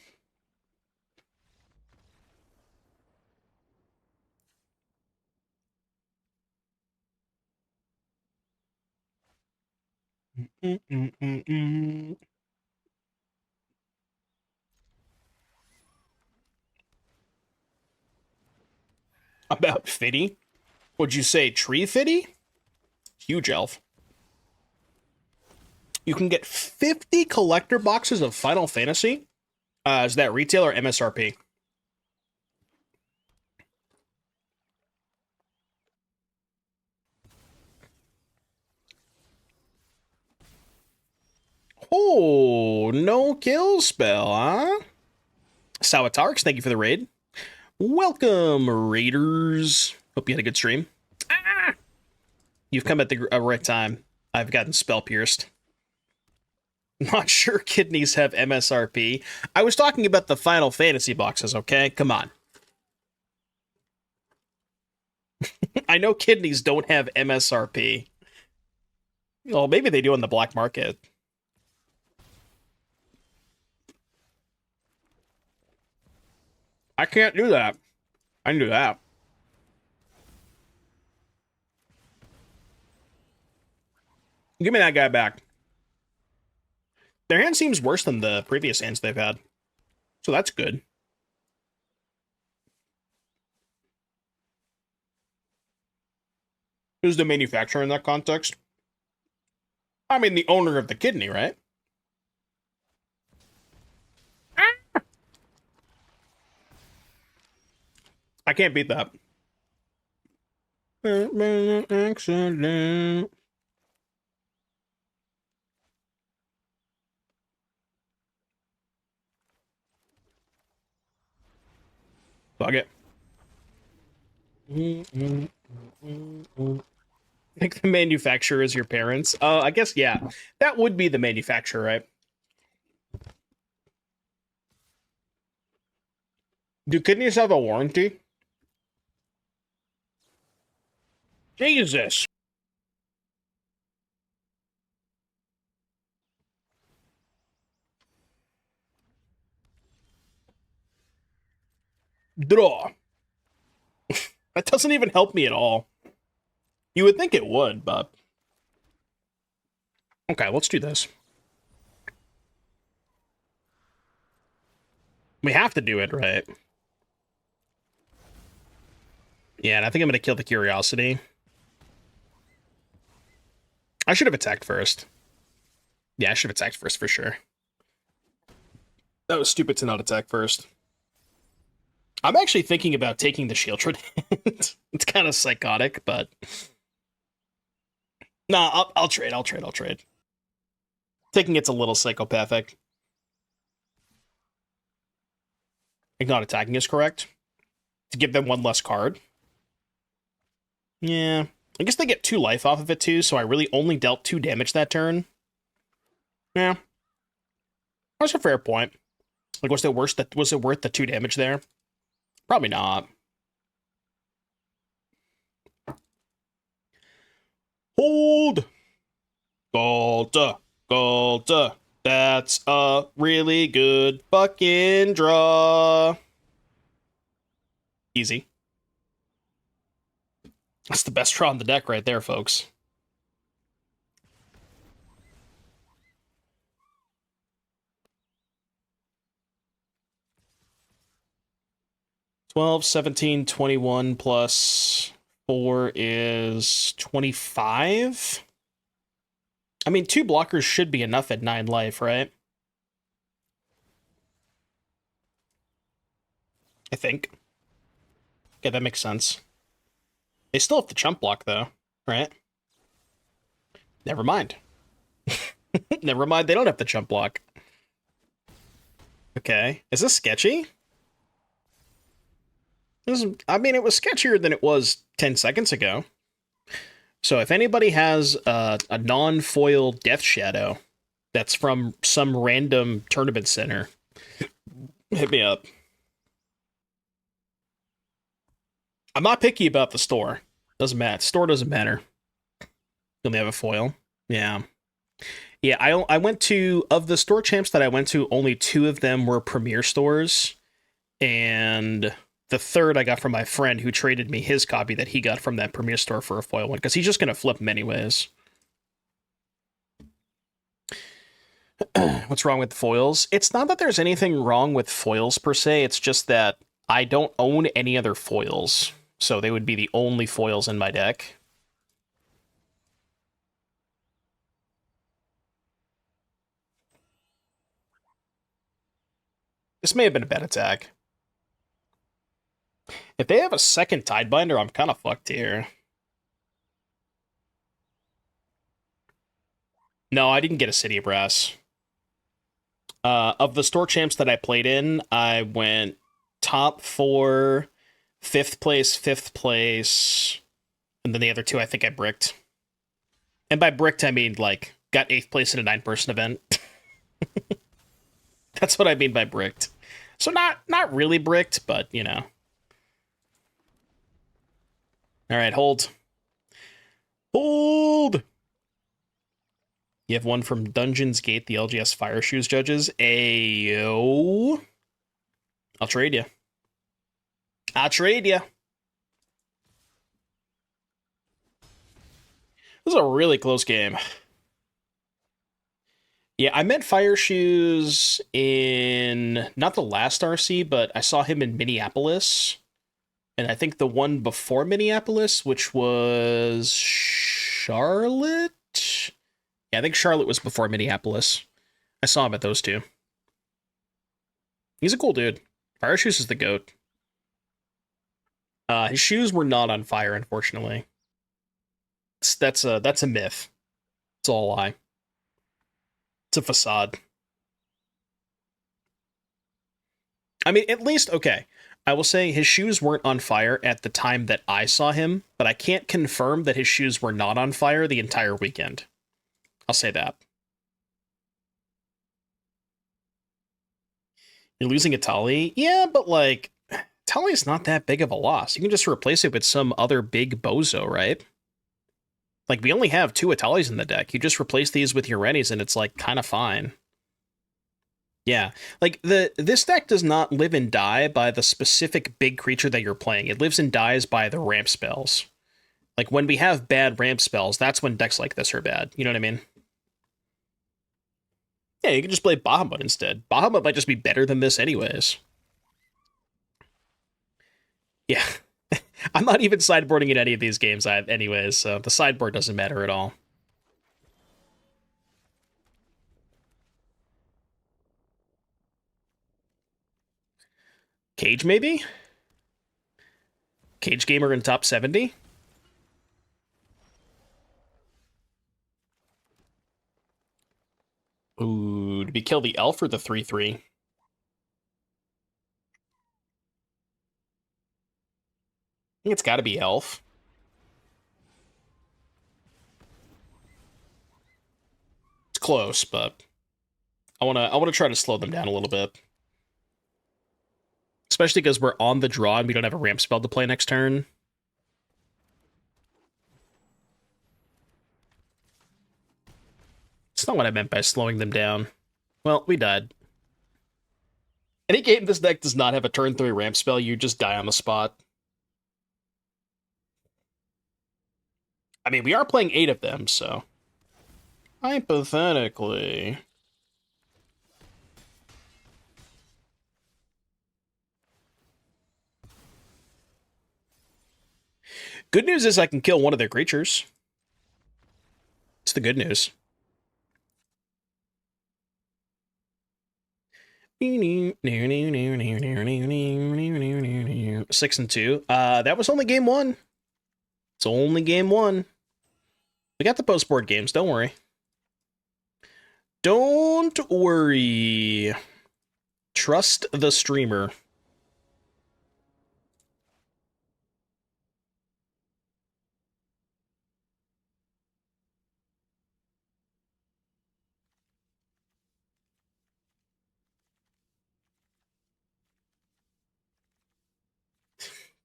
About Fitty? Would you say Tree Fitty? Huge elf. You can get 50 collector boxes of Final Fantasy. Is that retail or MSRP? Oh, no kill spell, huh? Sawatarks, thank you for the raid. Welcome, Raiders. Hope you had a good stream. Ah! You've come at the right time. I've gotten spell pierced. Not sure kidneys have MSRP. I was talking about the Final Fantasy boxes, okay? Come on. I know kidneys don't have MSRP. Well, maybe they do on the black market. I can't do that. I can do that. Give me that guy back. Their hand seems worse than the previous hands they've had. So that's good. Who's the manufacturer in that context? I mean, the owner of the kidney, right? I can't beat that. Accident. Fuck it. Like the manufacturer is your parents. I guess, yeah. That would be the manufacturer, right? Do kidneys have a warranty? Jesus. Draw. That doesn't even help me at all. You would think it would, but... Okay, let's do this. We have to do it, right? Yeah, and I think I'm going to kill the Curiosity. I should have attacked first. Yeah, I should have attacked first for sure. That was stupid to not attack first. I'm actually thinking about taking the Shield Trident. It's kind of psychotic, but... Nah, I'll trade. Taking it's a little psychopathic. Not attacking is correct. To give them one less card. Yeah. I guess they get 2 life off of it too, so I really only dealt 2 damage that turn. Yeah. That's a fair point. Like, was it worth the 2 damage there? Probably not. Hold! Ghalta. That's a really good fucking draw. Easy. That's the best draw on the deck right there, folks. $12, $17, $21 plus 4 is 25. I mean, 2 blockers should be enough at 9 life, right? I think. Okay, that makes sense. They still have to chump block, though, right? Never mind. Never mind, they don't have to chump block. Okay. Is this sketchy? I mean, it was sketchier than it was 10 seconds ago. So if anybody has a non-foil Death Shadow that's from some random tournament center, hit me up. I'm not picky about the store. Doesn't matter. Store doesn't matter. Only have a foil. Yeah. Yeah, I went to, of the store champs that I went to, only 2 of them were premier stores. And the third I got from my friend who traded me his copy that he got from that premier store for a foil one, because he's just going to flip them anyways. What's wrong with the foils? It's not that there's anything wrong with foils per se, it's just that I don't own any other foils. So they would be the only foils in my deck. This may have been a bad attack. If they have a second Tidebinder, I'm kind of fucked here. No, I didn't get a City of Brass. Of the store champs that I played in, I went top 4, 5th place, and then the other 2 I think I bricked. And by bricked, I mean, like, got 8th place in a 9-person event. That's what I mean by bricked. So not really bricked, but, you know. Alright, hold. Hold! You have one from Dungeons Gate, the LGS Fire Shoes judges. Ayo. I'll trade you. This is a really close game. Yeah, I met Fire Shoes in, not the last RC, but I saw him in Minneapolis. And I think the one before Minneapolis, which was Charlotte? Yeah, I think Charlotte was before Minneapolis. I saw him at those 2. He's a cool dude. Fire Shoes is the GOAT. His shoes were not on fire, unfortunately. That's a myth. It's all a lie. It's a facade. I mean, at least, okay. I will say his shoes weren't on fire at the time that I saw him, but I can't confirm that his shoes were not on fire the entire weekend. I'll say that. You're losing Etali? Yeah, but like, Etali is not that big of a loss. You can just replace it with some other big bozo, right? Like, we only have 2 Etalis in the deck. You just replace these with your Rennies and it's like kind of fine. Yeah, like this deck does not live and die by the specific big creature that you're playing. It lives and dies by the ramp spells. Like when we have bad ramp spells, that's when decks like this are bad. You know what I mean? Yeah, you can just play Bahamut instead. Bahamut might just be better than this anyways. Yeah. I'm not even sideboarding in any of these games anyways, so the sideboard doesn't matter at all. Cage, maybe? Cage Gamer in top 70? Ooh, did we kill the elf or the 3/3? I think it's gotta be elf. It's close, but I wanna try to slow them down a little bit. Especially because we're on the draw and we don't have a ramp spell to play next turn. It's not what I meant by slowing them down. Well, we died. Any game this deck does not have a turn 3 ramp spell, you just die on the spot. I mean, we are playing 8 of them, so... hypothetically... Good news is I can kill one of their creatures. It's the good news. 6 and 2. That was only game 1. It's only game 1. We got the post-board games, don't worry. Don't worry. Trust the streamer.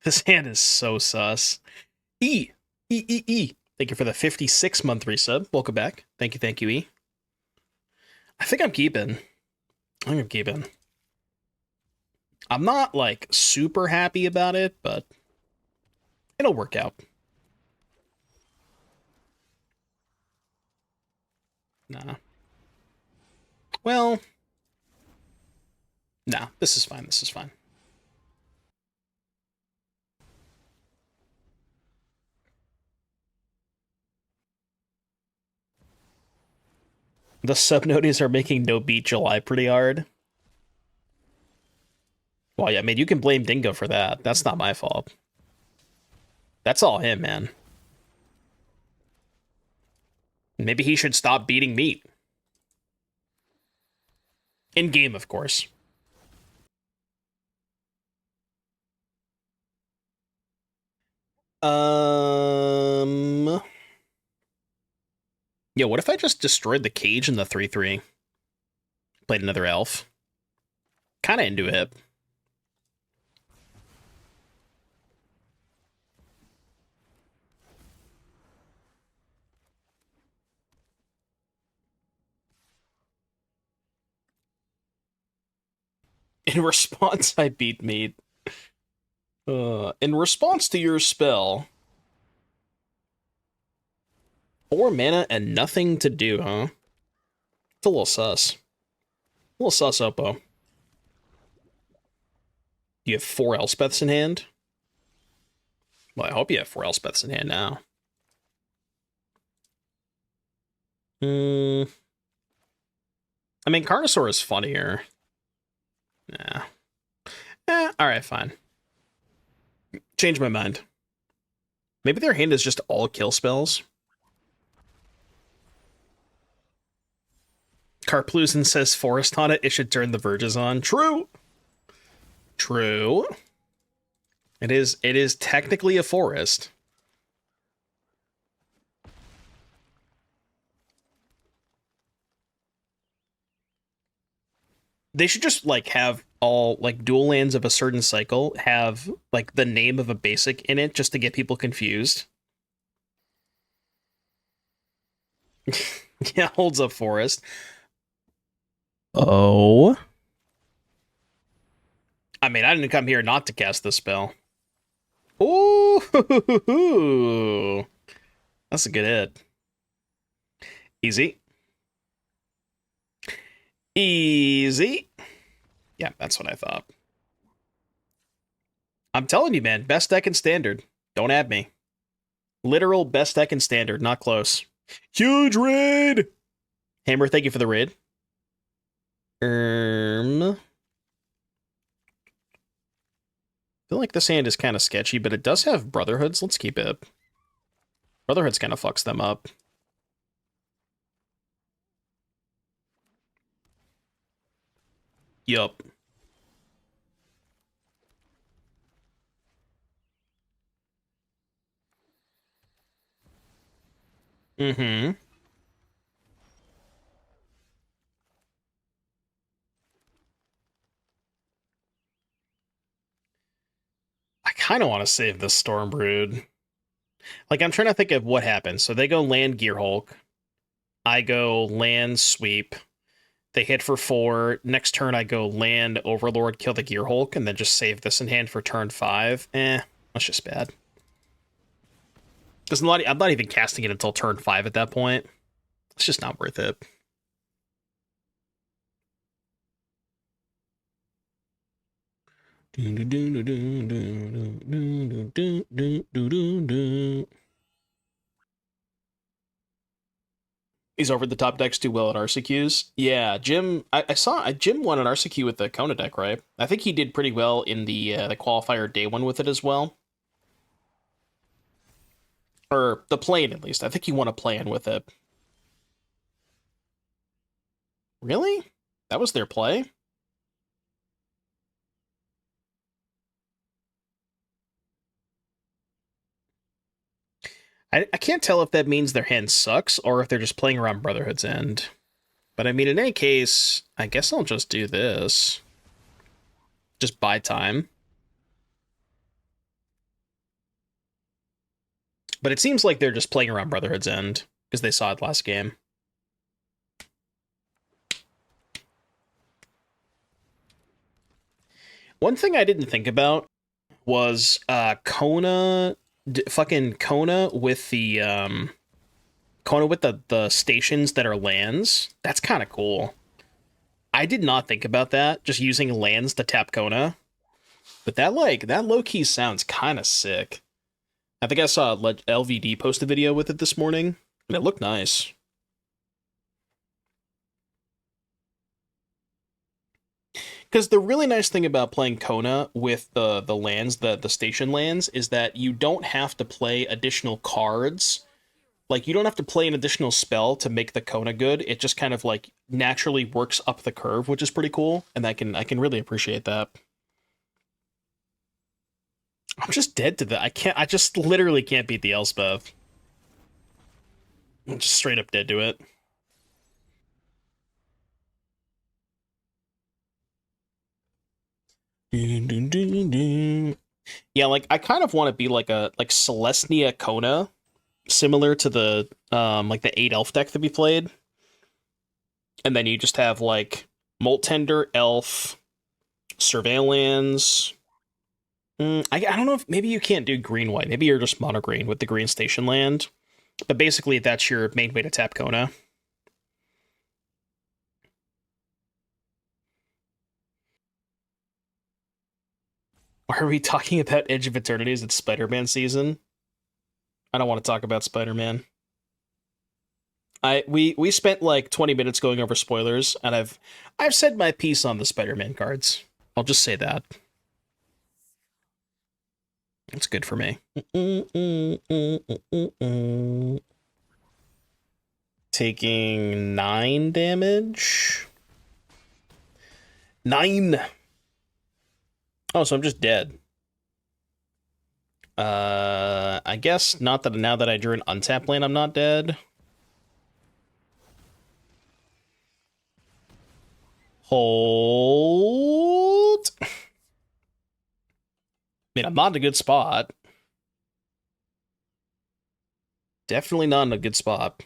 This hand is so sus. E. Thank you for the 56-month resub. Welcome back. Thank you, E. I think I'm keeping. I'm not, like, super happy about it, but it'll work out. Nah. Well... nah, this is fine. The subnoties are making no beat July pretty hard. Well, yeah, I mean, you can blame Dingo for that. That's not my fault. That's all him, man. Maybe he should stop beating meat. In game, of course. Yeah, what if I just destroyed the cage in the 3/3? Played another elf. Kinda into it. In response, I beat meat. In response to your spell... 4 mana and nothing to do, huh? It's a little sus. A little sus, Oppo. You have 4 Elspeths in hand? Well, I hope you have 4 Elspeths in hand now. I mean, Carnosaur is funnier. Nah. Alright, fine. Change my mind. Maybe their hand is just all kill spells. Karplusan says Forest on it. It should turn the Verges on. True. It is technically a forest. They should just like have all like dual lands of a certain cycle have like the name of a basic in it just to get people confused. Yeah, holds up forest. Oh. I mean, I didn't come here not to cast this spell. Ooh, that's a good hit. Easy. Easy. Yeah, that's what I thought. I'm telling you, man, best deck in standard. Don't add me. Literal best deck in standard, not close. Huge raid! Hammer, thank you for the raid. I feel like this hand is kind of sketchy, but it does have Brotherhoods. Let's keep it. Brotherhoods kind of fucks them up. Yup. Mm-hmm. I kind of want to save this Stormbrood. Like, I'm trying to think of what happens. So they go land Gearhulk. I go land Sweep. They hit for 4. Next turn, I go land Overlord, kill the Gearhulk, and then just save this in hand for turn 5. That's just bad. Because I'm not even casting it until turn 5 at that point. It's just not worth it. He's over the top decks too well at RCQs. Yeah, Jim. I saw Jim won an RCQ with the Kona deck, right? I think he did pretty well in the qualifier day one with it as well, or the play-in at least. I think he won a play-in with it. Really? That was their play? I can't tell if that means their hand sucks or if they're just playing around Brotherhood's end. But I mean, in any case, I guess I'll just do this. Just buy time. But it seems like they're just playing around Brotherhood's end because they saw it last game. One thing I didn't think about was Kona, fucking Kona with the the stations that are lands. That's kind of cool. I did not think about that. Just using lands to tap Kona, but that low key sounds kind of sick. I think I saw LVD post a video with it this morning, and it looked nice. Because the really nice thing about playing Kona with the lands, the station lands, is that you don't have to play additional cards. Like, you don't have to play an additional spell to make the Kona good. It just kind of like naturally works up the curve, which is pretty cool, and I can really appreciate that. I'm just dead to that. I just literally can't beat the Elspeth. I'm just straight up dead to it. Yeah, like I kind of want to be like a Celestia Kona, similar to the like the 8 elf deck that we played. And then you just have like Molt Tender, Elf, Surveillance. I don't know if maybe you can't do green white. Maybe you're just mono green with the green station land. But basically, that's your main way to tap Kona. Are we talking about Edge of Eternities? It's Spider-Man season. I don't want to talk about Spider-Man. We spent like 20 minutes going over spoilers, and I've said my piece on the Spider-Man cards. I'll just say that. It's good for me. Taking 9 damage. 9. Oh, so I'm just dead. I guess not that now that I drew an untap land, I'm not dead. Hold. I mean, I'm not in a good spot. Definitely not in a good spot.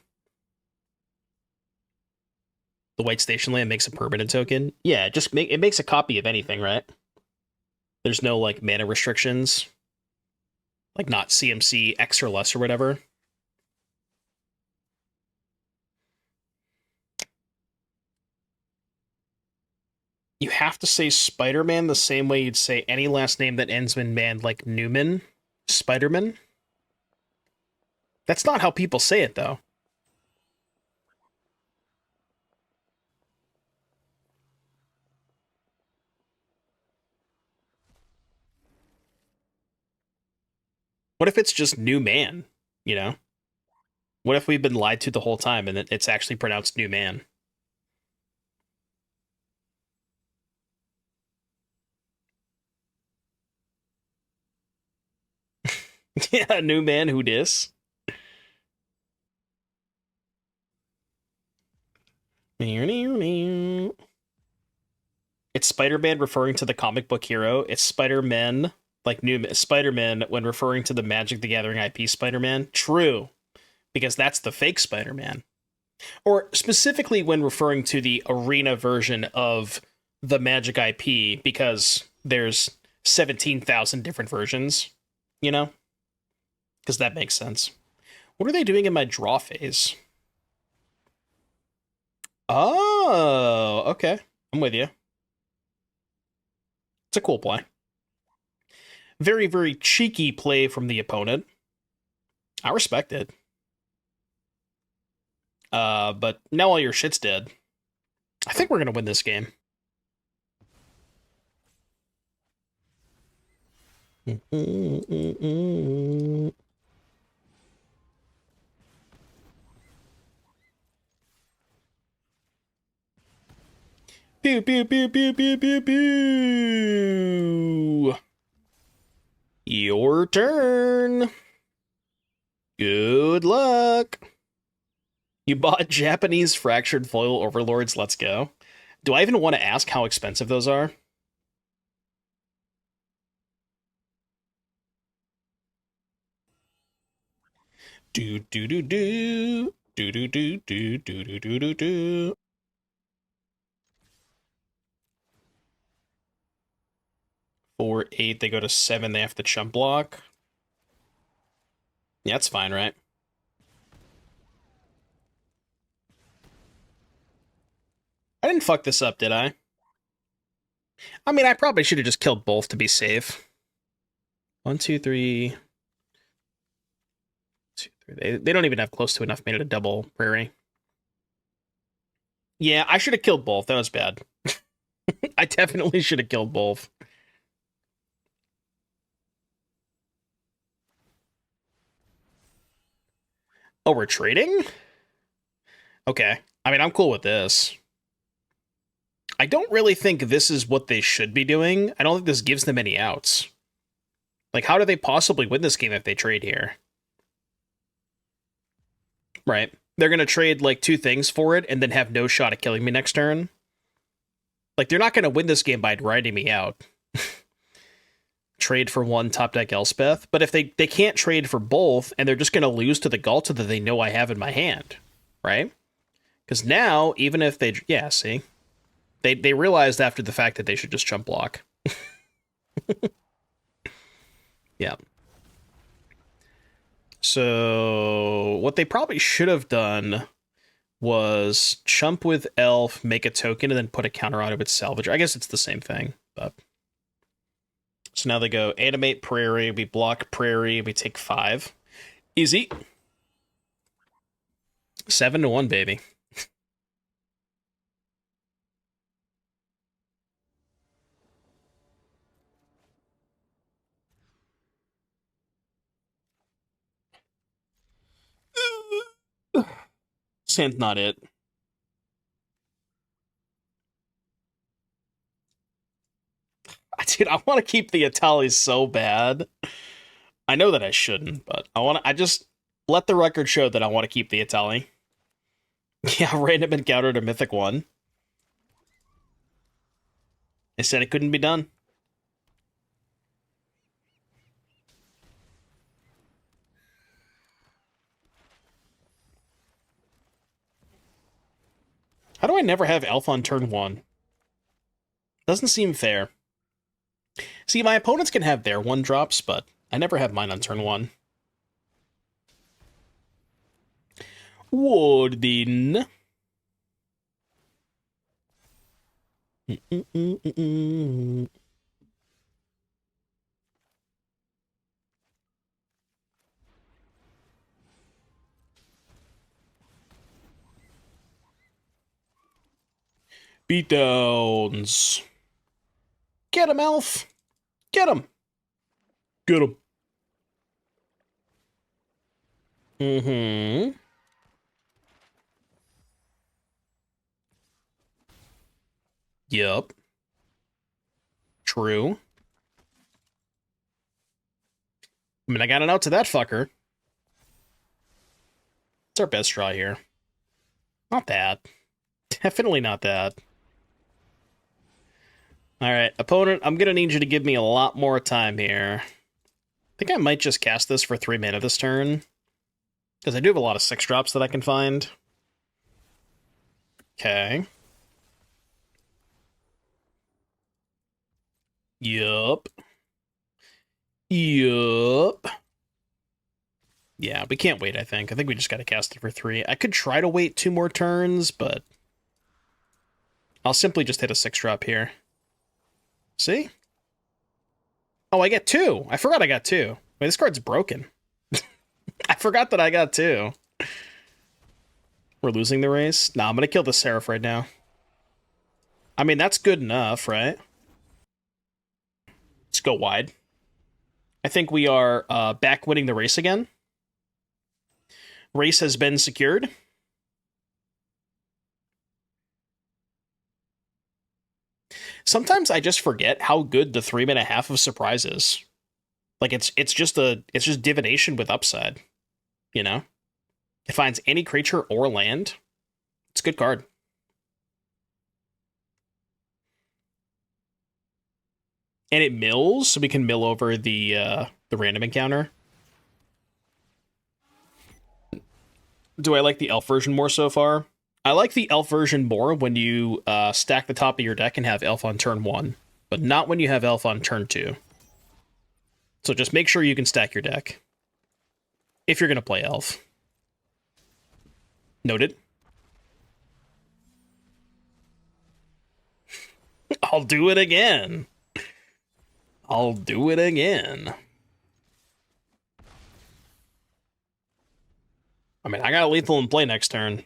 The white station land makes a permanent token. Yeah, it makes a copy of anything, right? There's no like mana restrictions. Like not CMC X or less or whatever. You have to say Spider-Man the same way you'd say any last name that ends in man, like Newman. Spider-Man? That's not how people say it, though. What if it's just new man, you know? What if we've been lied to the whole time and it's actually pronounced new man? Yeah, new man who dis? It's Spider-Man referring to the comic book hero. It's Spider-Man, like new Spider-Man when referring to the Magic the Gathering IP Spider-Man. True, because that's the fake Spider-Man. Or specifically when referring to the arena version of the Magic IP, because there's 17,000 different versions, you know? Because that makes sense. What are they doing in my draw phase? Oh, okay. I'm with you. It's a cool play. Very, very cheeky play from the opponent. I respect it. But now all your shit's dead. I think we're gonna win this game. Pew pew pew pew pew pew pew. Your turn. Good luck. You bought Japanese fractured foil overlords. Let's go. Do I even want to ask how expensive those are? Do do do do do do do do do do do do do. 4, 8. They go to 7. They have to chump block. Yeah, that's fine, right? I didn't fuck this up, did I? I mean, I probably should have just killed both to be safe. 1, 2, 3. 2, 3. They don't even have close to enough mana to double prairie. Yeah, I should have killed both. That was bad. I definitely should have killed both. Oh, we're trading? Okay. I mean, I'm cool with this. I don't really think this is what they should be doing. I don't think this gives them any outs. Like, how do they possibly win this game if they trade here? Right. They're going to trade, like, 2 things for it and then have no shot at killing me next turn. Like, they're not going to win this game by riding me out. Trade for 1 top deck Elspeth. But if they can't trade for both and they're just going to lose to the Ghalta that they know I have in my hand, right? Because now, even if they... Yeah, see? They realized after the fact that they should just jump block. Yeah. So what they probably should have done was chump with Elf, make a token, and then put a counter on it with Salvage. I guess it's the same thing, but... So now they go animate Prairie, we block Prairie, we take 5. Easy. 7-1, baby. Sand's not it. Dude, I want to keep the Etali so bad. I know that I shouldn't, but I just let the record show that I want to keep the Etali. Yeah, random encounter to Mythic 1. They said it couldn't be done. How do I never have Elf on turn 1? Doesn't seem fair. See, my opponents can have their 1-drops, but I never have mine on turn 1. Warden. Beatdowns. Get him, Elf. Get him. Get him. Mm-hmm. Yup. True. I mean, I got an out to that fucker. It's our best draw here. Not that. Definitely not that. Alright, opponent, I'm gonna need you to give me a lot more time here. I think I might just cast this for 3 mana this turn. Because I do have a lot of 6-drops that I can find. Okay. Yup. Yup. Yeah, we can't wait, I think. I think we just gotta cast it for 3. I could try to wait 2 more turns, but I'll simply just hit a 6-drop here. See? Oh, I get 2. I forgot I got 2. Wait, this card's broken. I forgot that I got 2. We're losing the race? Nah, I'm gonna kill the Seraph right now. I mean, that's good enough, right? Let's go wide. I think we are back winning the race again. Race has been secured. Sometimes I just forget how good the 3.5 of surprise is. Like it's just divination with upside. You know? It finds any creature or land. It's a good card. And it mills, so we can mill over the random encounter. Do I like the elf version more so far? I like the elf version more when you stack the top of your deck and have elf on turn 1, but not when you have elf on turn 2. So just make sure you can stack your deck if you're going to play elf. Noted. I'll do it again. I'll do it again. I mean, I got lethal in play next turn.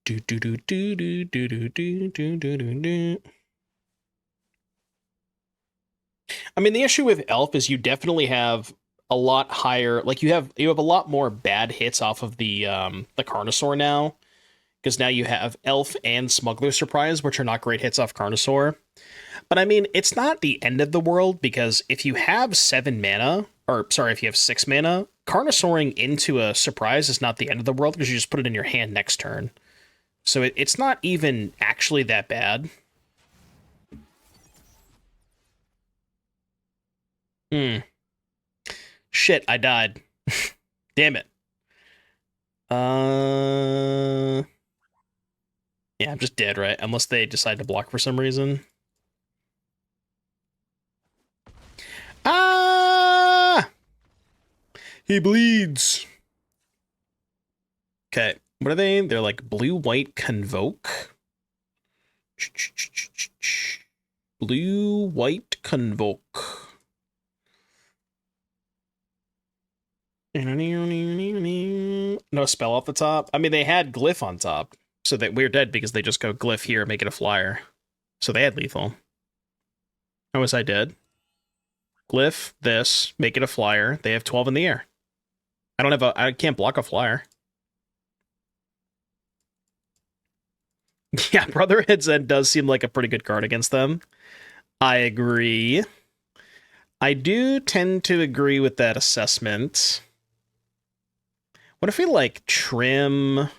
Do do do do do do do do do do do. I mean, the issue with elf is you definitely have a lot higher. Like you have a lot more bad hits off of the Carnosaur now, because now you have elf and Smuggler Surprise, which are not great hits off Carnosaur. But I mean, it's not the end of the world, because if you have 7 mana, or sorry, if you have 6 mana, Carnosauring into a surprise is not the end of the world, because you just put it in your hand next turn. So it's not even actually that bad. Shit, I died. Damn it. Yeah, I'm just dead, right? Unless they decide to block for some reason. Ah! He bleeds. Okay, what are they? They're like blue-white Convoke. Blue-white Convoke. No spell off the top. I mean, they had Glyph on top, so that we're dead because they just go Glyph here, make it a flyer. So they had lethal. How was I dead? Glyph, this, make it a flyer. They have 12 in the air. I can't block a flyer. Yeah, Brotherhood's End does seem like a pretty good card against them. I agree. I do tend to agree with that assessment. What if we, like, trim...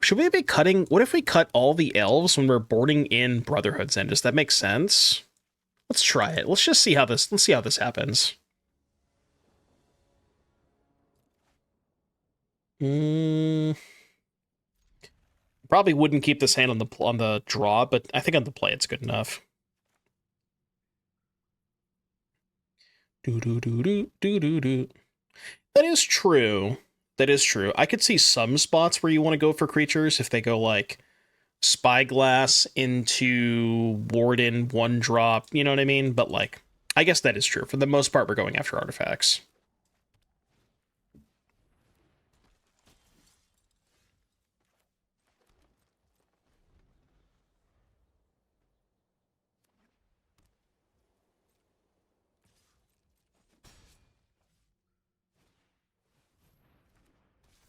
Should we be cutting... What if we cut all the elves when we're boarding in Brotherhood's End? Does that make sense? Let's try it. Let's just see how this... Let's see how this happens. Probably wouldn't keep this hand on the draw, but I think on the play it's good enough. That is true. That is true. I could see some spots where you want to go for creatures if they go like Spyglass into Warden 1-drop, you know what I mean? But like, I guess that is true. For the most part, we're going after artifacts.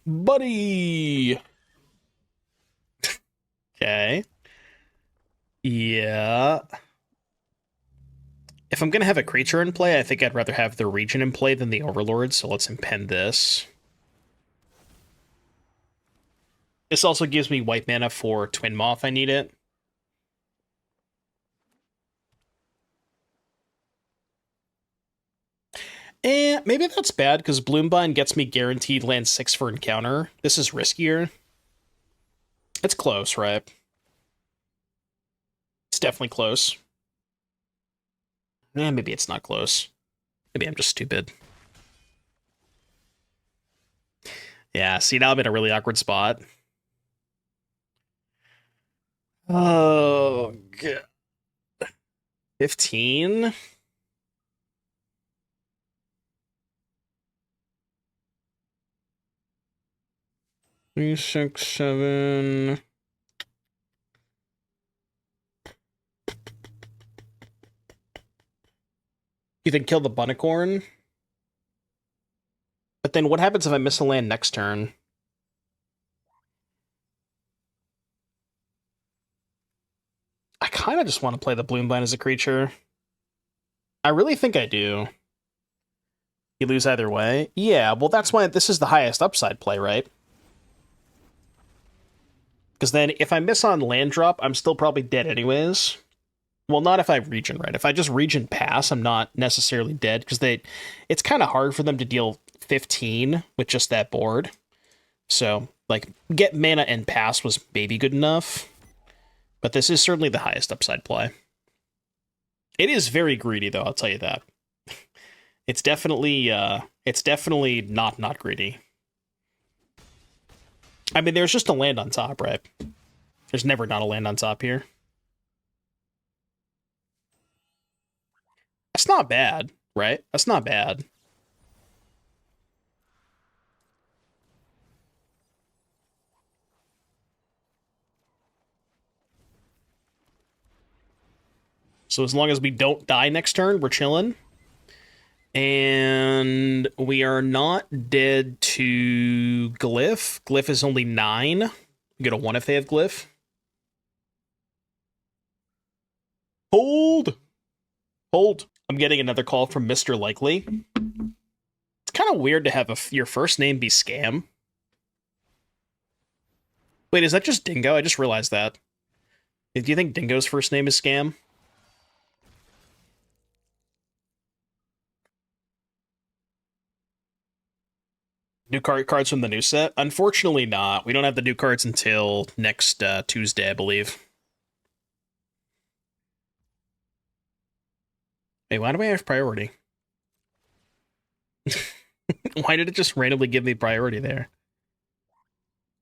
Buddy! Okay. Yeah. If I'm going to have a creature in play, I think I'd rather have the Regent in play than the Overlord, so let's impend this. This also gives me white mana for Twin Maw if I need it. And maybe that's bad, because Bloombind gets me guaranteed land 6 for encounter. This is riskier. It's close, right? It's definitely close. Maybe it's not close. Maybe I'm just stupid. Yeah, see, now I'm in a really awkward spot. Oh, God. 15? Three, 6, 7... You think kill the Bunnicorn? But then what happens if I miss a land next turn? I kind of just want to play the Bloombind as a creature. I really think I do. You lose either way? Yeah, well that's why this is the highest upside play, right? Because then if I miss on land drop, I'm still probably dead anyways. Well, not if I region, right? If I just region pass, I'm not necessarily dead, because it's kind of hard for them to deal 15 with just that board. So, like, get mana and pass was maybe good enough. But this is certainly the highest upside play. It is very greedy, though, I'll tell you that. It's definitely not greedy. I mean, there's just a land on top, right? There's never not a land on top here. That's not bad, right? That's not bad. So as long as we don't die next turn, we're chilling. And we are not dead to Glyph. Glyph is only 9. You get a 1 if they have Glyph. Hold! Hold. I'm getting another call from Mr. Likely. It's kind of weird to have your first name be Scam. Wait, is that just Dingo? I just realized that. Do you think Dingo's first name is Scam? New cards from the new set? Unfortunately not. We don't have the new cards until next Tuesday, I believe. Hey, why do I have priority? Why did it just randomly give me priority there?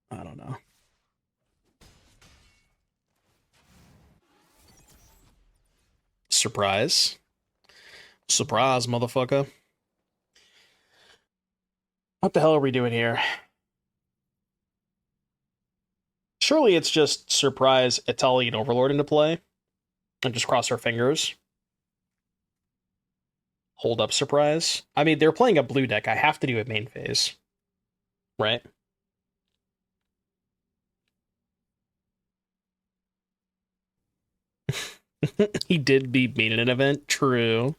I don't know. Surprise. Surprise, motherfucker. What the hell are we doing here? Surely it's just surprise Etali and Overlord into play. And just cross our fingers. Hold up surprise. I mean, they're playing a blue deck. I have to do it main phase. Right? He did beat me in an event. True.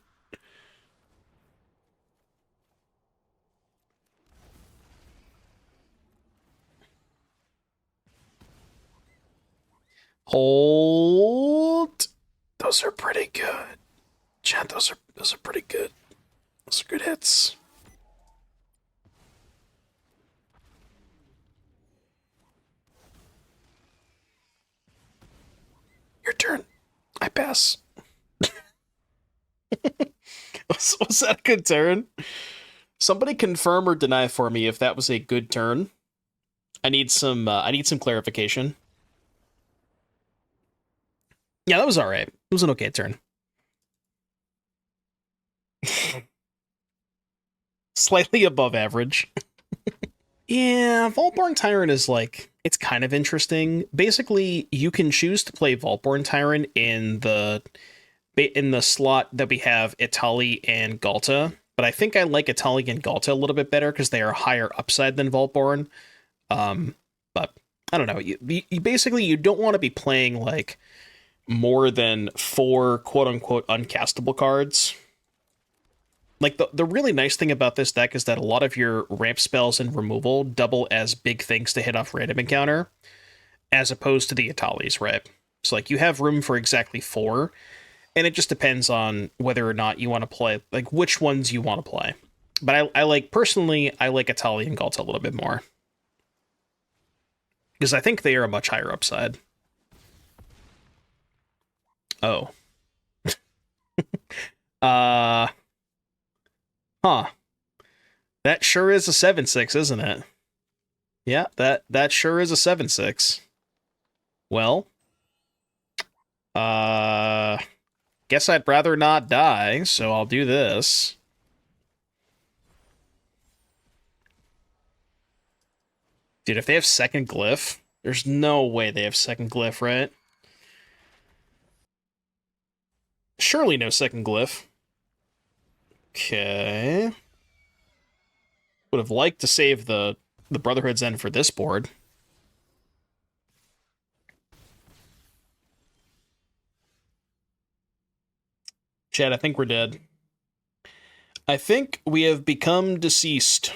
Hold. Those are pretty good. Chat, those are pretty good. Those are good hits. Your turn. I pass. Was that a good turn? Somebody confirm or deny for me if that was a good turn. I need some clarification. Yeah, that was all right. It was an okay turn. Slightly above average. Yeah, Vaultborn Tyrant is like, it's kind of interesting. Basically, you can choose to play Vaultborn Tyrant in the slot that we have Etali and Ghalta, but I think I like Etali and Ghalta a little bit better because they are higher upside than Vaultborn. But I don't know. You basically, you don't want to be playing like more than 4 quote unquote uncastable cards. Like the really nice thing about this deck is that a lot of your ramp spells and removal double as big things to hit off random encounter, as opposed to the Etalis, right? So like you have room for exactly 4, and it just depends on whether or not you want to play, like which ones you want to play. But I like, personally, I like Etali and Ghalta a little bit more. Because I think they are a much higher upside. Oh. Huh. That sure is a 7/6, isn't it? Yeah, that sure is a 7/6. Well, guess I'd rather not die, so I'll do this. Dude, if they have second Glyph, there's no way they have second Glyph, right? Surely no second Glyph. Okay. Would have liked to save the Brotherhood's End for this board. Chad, I think we're dead. I think we have become deceased.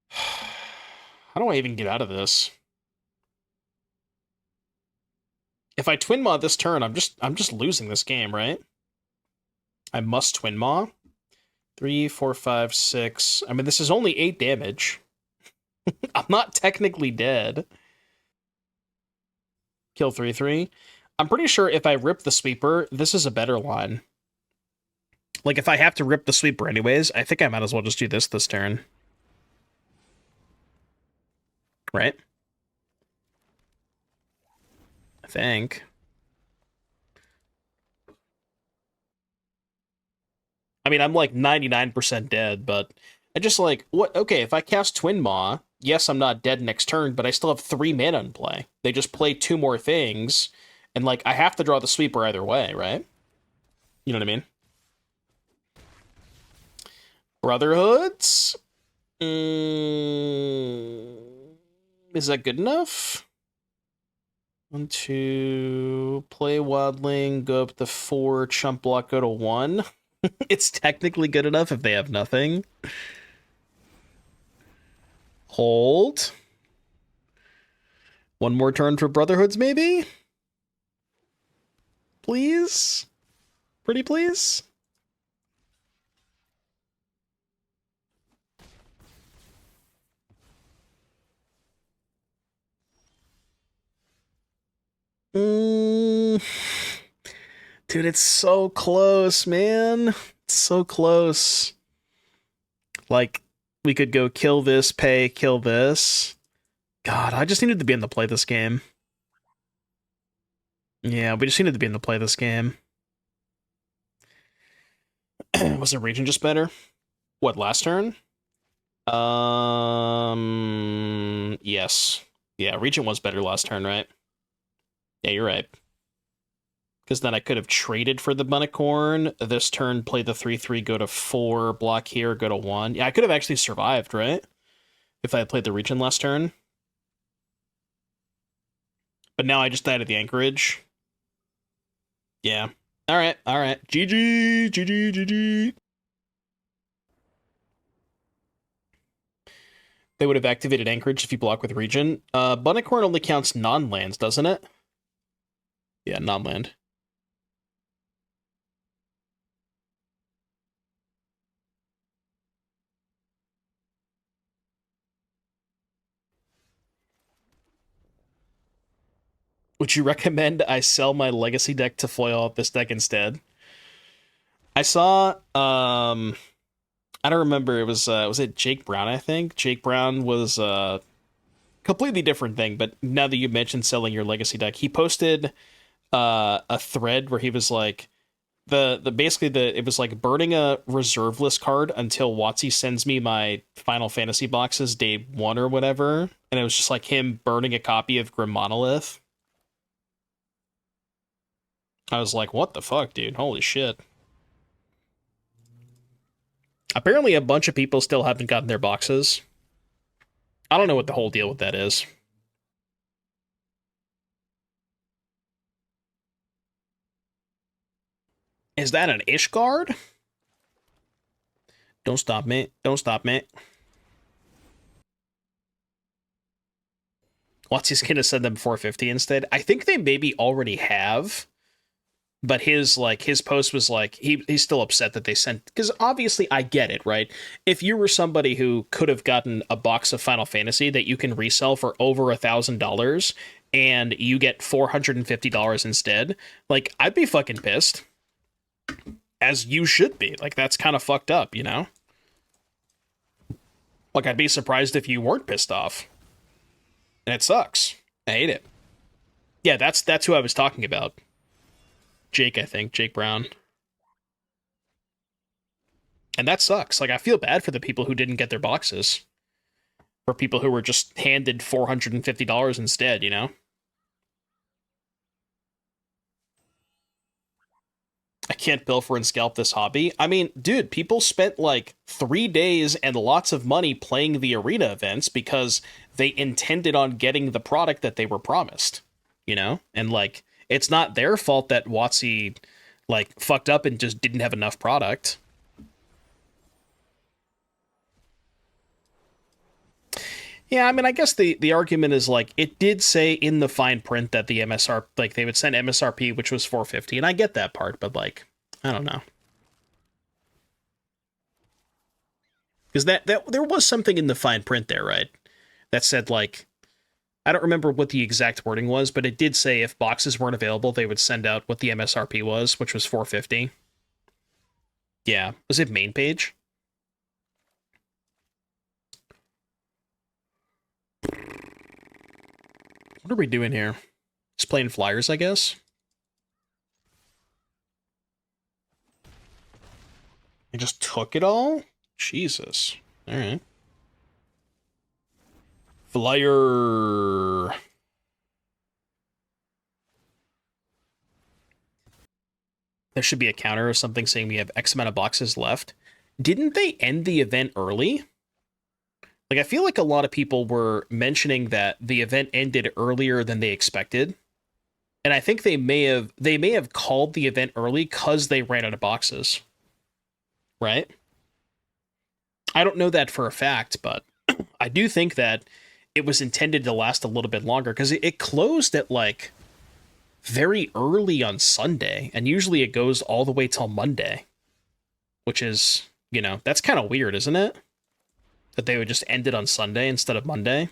How do I even get out of this? If I Twin Maw this turn, I'm just losing this game, right? I must Twin Maw. 3, 4, 5, 6. I mean, this is only 8 damage. I'm not technically dead. Kill 3/3. I'm pretty sure if I rip the sweeper, this is a better line. Like, if I have to rip the sweeper anyways, I think I might as well just do this turn. Right? I think. I mean, I'm like 99% dead, but I just like, what? Okay, if I cast Twin Maw, yes, I'm not dead next turn, but I still have 3 mana in play. They just play 2 more things, and like, I have to draw the sweeper either way, right? You know what I mean? Brotherhoods? Is that good enough? 1, 2, play Wildling, go up to 4, chump block, go to 1. It's technically good enough if they have nothing. Hold. 1 more turn for Brotherhoods, maybe? Please? Pretty please? Dude, it's so close, man. It's so close. Like, we could go kill this, pay, kill this. God, I just needed to be in the play this game. Yeah, we just needed to be in the play this game. Was the region just better? What, last turn? Yes. Yeah, region was better last turn, right? Yeah, you're right. Because then I could have traded for the Bunnicorn. This turn, play the 3/3, go to 4, block here, go to 1. Yeah, I could have actually survived, right? If I had played the region last turn. But now I just died at the Anchorage. Yeah. Alright, alright. GG! GG, GG! They would have activated Anchorage if you block with Region. Bunnicorn only counts non-lands, doesn't it? Yeah, non-land. Would you recommend I sell my legacy deck to foil out this deck instead? I saw I don't remember, it was it Jake Brown, I think? Jake Brown was a completely different thing, but now that you mentioned selling your legacy deck, he posted a thread where he was like the basically the it was like burning a reserve list card until WotC sends me my Final Fantasy boxes day 1 or whatever, and it was just like him burning a copy of Grim Monolith. I was like, what the fuck, dude? Holy shit. Apparently, a bunch of people still haven't gotten their boxes. I don't know what the whole deal with that is. Is that an Ishgard? Don't stop me. Don't stop me. What's he's gonna send them 450 instead? I think they maybe already have. But his post was like he's still upset that they sent, because obviously I get it, right? If you were somebody who could have gotten a box of Final Fantasy that you can resell for over $1,000 and you get $450 instead, like, I'd be fucking pissed. As you should be. Like, that's kind of fucked up, you know? Like, I'd be surprised if you weren't pissed off. And it sucks. I hate it. Yeah, that's who I was talking about. Jake, I think. Jake Brown. And that sucks. Like, I feel bad for the people who didn't get their boxes. For people who were just handed $450 instead, you know? I can't pilfer and scalp this hobby. I mean, dude, people spent like 3 days and lots of money playing the arena events because they intended on getting the product that they were promised, you know? And like, it's not their fault that WotC like fucked up and just didn't have enough product. Yeah, I mean, I guess the argument is like it did say in the fine print that the MSR, like, they would send MSRP, which was 450, and I get that part, but like, I don't know, because that there was something in the fine print there, right? That said, like, I don't remember what the exact wording was, but it did say if boxes weren't available, they would send out what the MSRP was, which was 450. Yeah, was it main page? What are we doing here? Just playing flyers, I guess. I just took it all? Jesus. All right. Flyer. There should be a counter or something saying we have X amount of boxes left. Didn't they end the event early? Like, I feel like a lot of people were mentioning that the event ended earlier than they expected. And I think they may have called the event early because they ran out of boxes. Right? I don't know that for a fact, but I do think that it was intended to last a little bit longer because it closed at like very early on Sunday, and usually it goes all the way till Monday, which is, you know, that's kind of weird, isn't it? That they would just end it on Sunday instead of Monday.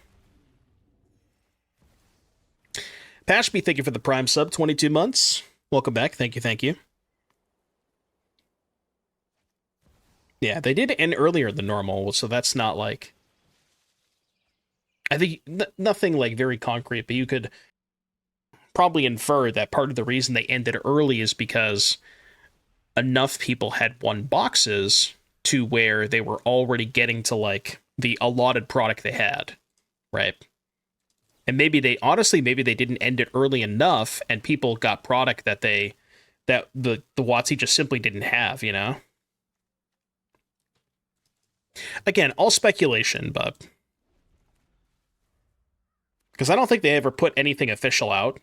Pashby, thank you for the Prime sub, 22 months. Welcome back. Thank you, thank you. Yeah, they did end earlier than normal, so that's not like... I think nothing like very concrete, but you could probably infer that part of the reason they ended early is because enough people had won boxes to where they were already getting to like the allotted product they had, right? And maybe they didn't end it early enough and people got product that the WotC just simply didn't have, you know? Again, all speculation, but because I don't think they ever put anything official out.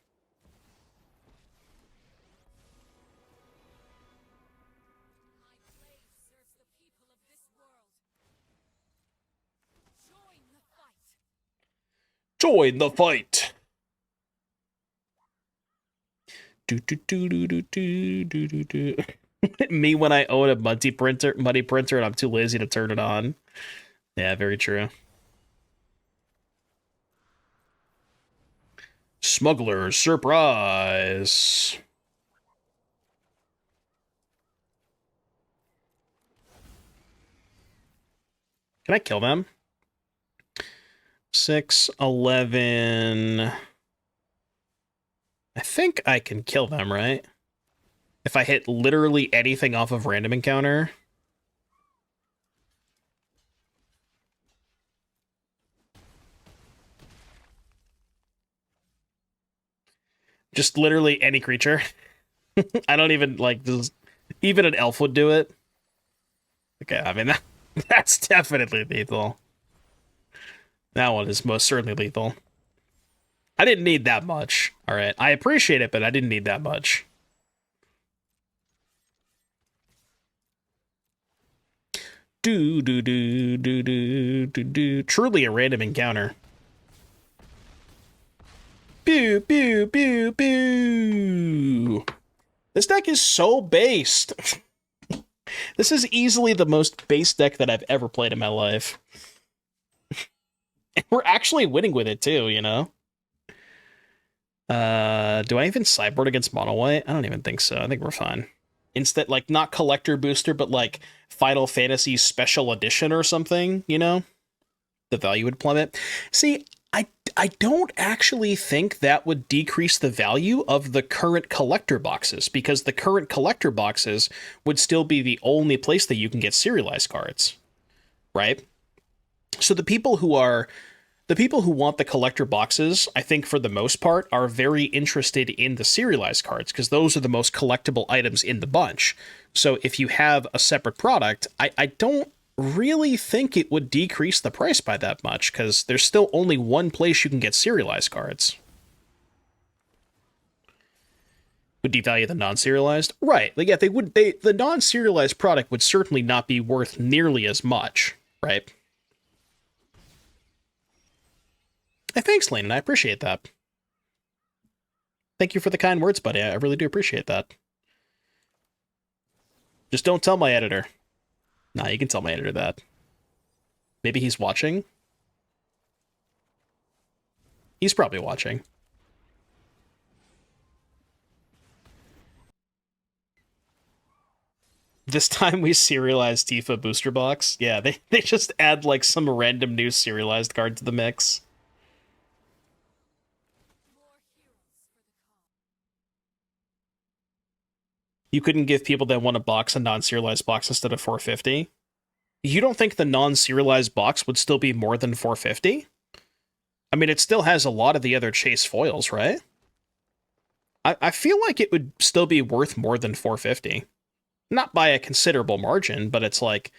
Join the fight. Do, do, do, do, do, do, do, do. Me when I own a muddy printer and I'm too lazy to turn it on. Yeah, very true. Smuggler surprise. Can I kill them? 6, 11. I think I can kill them, right? If I hit literally anything off of random encounter. Just literally any creature. I don't even, like, this, even an elf would do it. Okay, I mean, that's definitely lethal. That one is most certainly lethal. I didn't need that much. All right, I appreciate it, but I didn't need that much. Do do do do do do do. Truly a random encounter. Pew pew pew pew. This deck is so based. This is easily the most base deck that I've ever played in my life. And we're actually winning with it too, you know? Do I even sideboard against mono white? I don't even think so. I think we're fine. Instead, like, not collector booster, but like Final Fantasy Special Edition or something, you know? The value would plummet. See, I don't actually think that would decrease the value of the current collector boxes, because the current collector boxes would still be the only place that you can get serialized cards, right? So the people who want the collector boxes, I think for the most part, are very interested in the serialized cards, because those are the most collectible items in the bunch. So if you have a separate product, I don't really think it would decrease the price by that much, because there's still only one place you can get serialized cards. Would devalue the non-serialized? Right. Like, yeah, the non-serialized product would certainly not be worth nearly as much, right? Hey, thanks, Lane, and I appreciate that. Thank you for the kind words, buddy. I really do appreciate that. Just don't tell my editor. Nah, you can tell my editor that. Maybe he's watching? He's probably watching. This time we serialized Tifa booster box. Yeah, they just add like some random new serialized card to the mix. You couldn't give people that want a box a non-serialized box instead of 450? You don't think the non-serialized box would still be more than 450? I mean, it still has a lot of the other chase foils, right? I feel like it would still be worth more than 450. Not by a considerable margin, but it's like,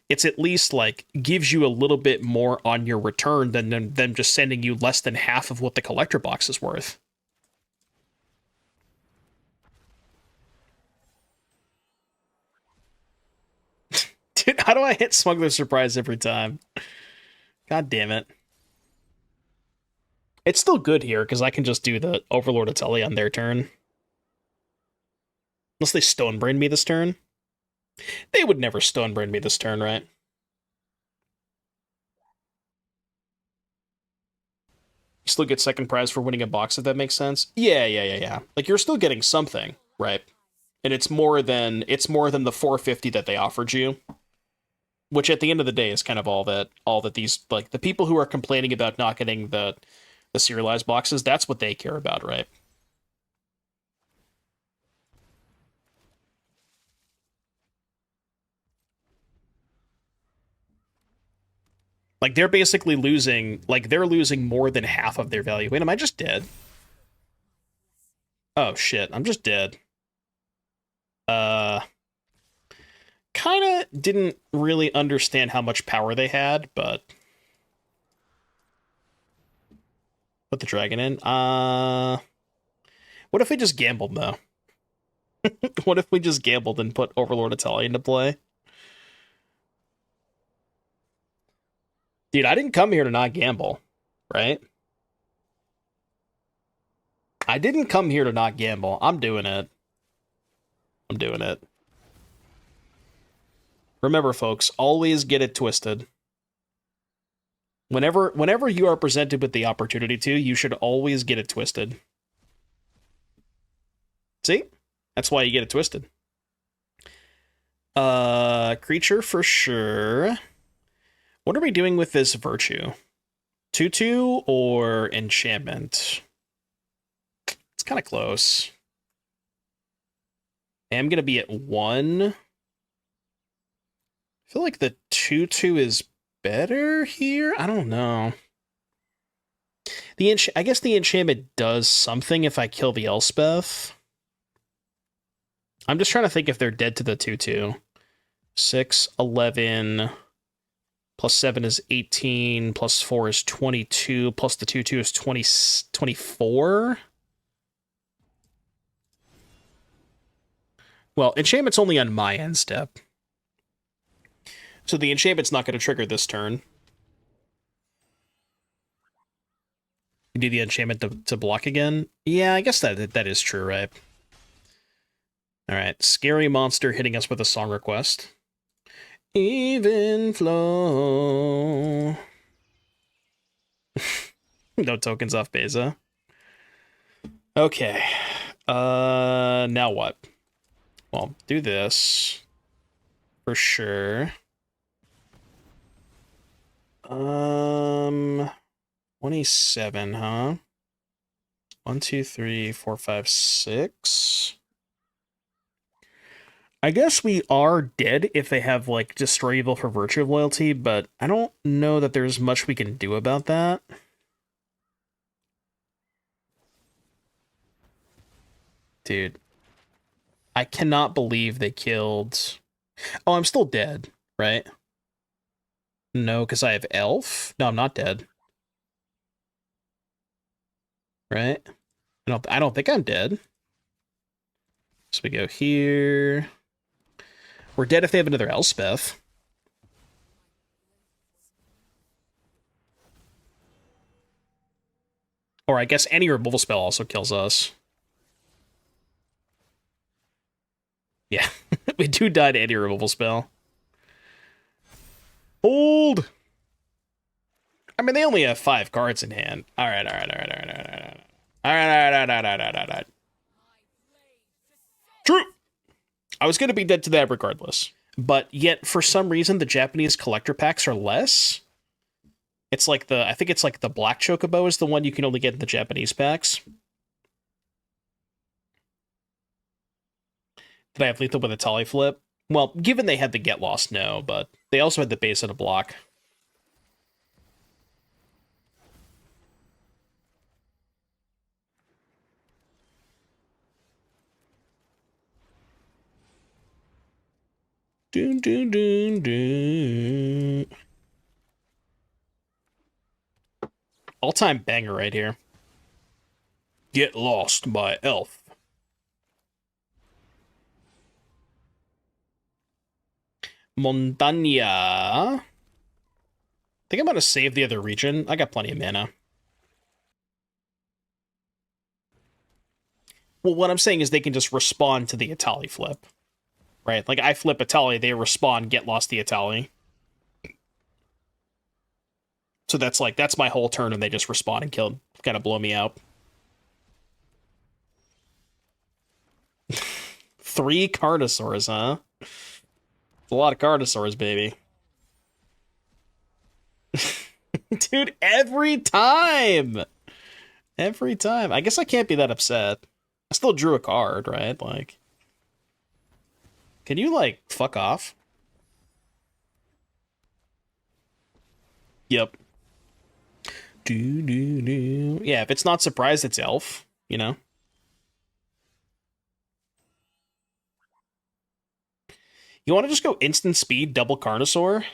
it's at least like gives you a little bit more on your return than them just sending you less than half of what the collector box is worth. Dude, how do I hit Smuggler Surprise every time? God damn it. It's still good here, because I can just do the Overlord Etali on their turn. Unless they Stonebrain me this turn. They would never Stonebrain me this turn, right? You still get second prize for winning a box, if that makes sense. Yeah. Like, you're still getting something, right? And it's more than the 450 that they offered you. Which at the end of the day is kind of all that these, like, the people who are complaining about not getting the serialized boxes, that's what they care about, right? Like, they're basically losing, like, they're losing more than half of their value. Wait, am I just dead? Oh, shit, I'm just dead. Kinda didn't really understand how much power they had, but... Put the dragon in. What if we just gambled, though? What if we just gambled and put Overlord Etali into play? Dude, I didn't come here to not gamble, right? I didn't come here to not gamble. I'm doing it. I'm doing it. Remember, folks, always get it twisted. Whenever you are presented with the opportunity to, you should always get it twisted. See? That's why you get it twisted. Creature for sure. What are we doing with this virtue? 2/2 or enchantment? It's kind of close. I'm going to be at 1. I feel like the 2/2 is better here? I don't know. I guess the enchantment does something if I kill the Elspeth. I'm just trying to think if they're dead to the 2/2. 6, 11, plus 7 is 18, plus 4 is 22, plus the 2/2 is 24? Well, enchantment's only on my end step. So the enchantment's not going to trigger this turn. You do the enchantment to block again? Yeah, I guess that is true, right? Alright, scary monster hitting us with a song request. Even flow. No tokens off Beza. Okay. Now what? Well, do this. For sure. 27, huh? 1, 2, 3, 4, 5, 6. I guess we are dead if they have, like, Destroy Evil for Virtue of Loyalty, but I don't know that there's much we can do about that. Dude. I cannot believe they killed... Oh, I'm still dead, right? No, because I have Elf? No, I'm not dead. Right? I don't think I'm dead. So we go here. We're dead if they have another Elspeth. Or I guess any removal spell also kills us. Yeah, we do die to any removal spell. Hold! I mean, they only have 5 cards in hand. Alright. True! I was gonna be dead to that regardless. But yet, for some reason, the Japanese collector packs are less. It's like I think it's like the Black Chocobo is the one you can only get in the Japanese packs. Did I have lethal with a Etali flip? Well, given they had the Get Lost, no, but they also had the base of a block. Doon, doon, doon, doon. All-time banger right here. Get Lost by Elf. Montaña. I think I'm going to save the other region. I got plenty of mana. Well, what I'm saying is they can just respond to the Etali flip. Right? Like, I flip Etali, they respond, get lost the Etali. So that's my whole turn, and they just respond and kill, kind of blow me out. 3 Carnosaurs, huh? It's a lot of Carnosaurs, baby. Dude, every time! Every time. I guess I can't be that upset. I still drew a card, right? Like, can you, like, fuck off? Yep. Yeah, if it's not surprised, it's Elf, you know? You want to just go instant speed, double Carnosaur?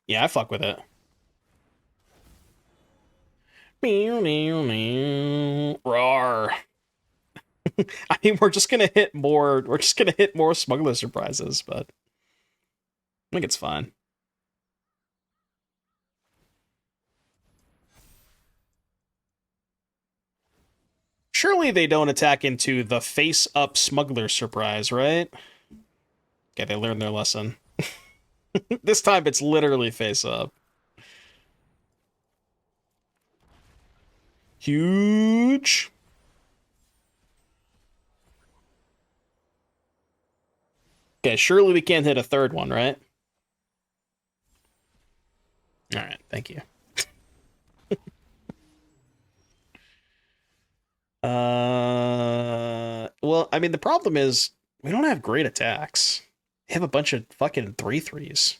Yeah, I fuck with it. Roar. I mean, we're just gonna hit more Smuggler surprises, but I think it's fine. Surely they don't attack into the face-up Smuggler surprise, right? Okay, they learned their lesson. This time it's literally face-up. Huge. Okay, surely we can't hit a third one, right? Alright, thank you. Well, I mean, the problem is we don't have great attacks. We have a bunch of fucking 3/3s.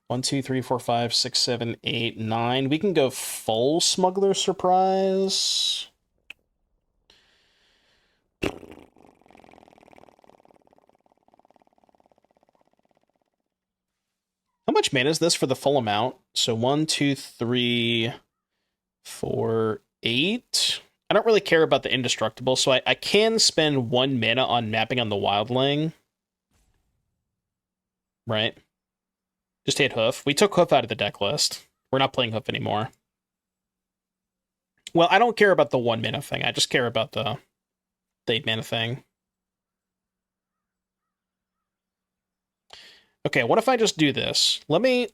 1, 2, 3, 4, 5, 6, 7, 8, 9. We can go full Smuggler surprise. How much mana is this for the full amount? So 1, 2, 3, 4, 8. I don't really care about the indestructible, so I can spend 1 mana on mapping on the wildling. Right? Just hit Hoof. We took Hoof out of the deck list. We're not playing Hoof anymore. Well, I don't care about the 1 mana thing. I just care about the 8 mana thing. Okay, what if I just do this? Let's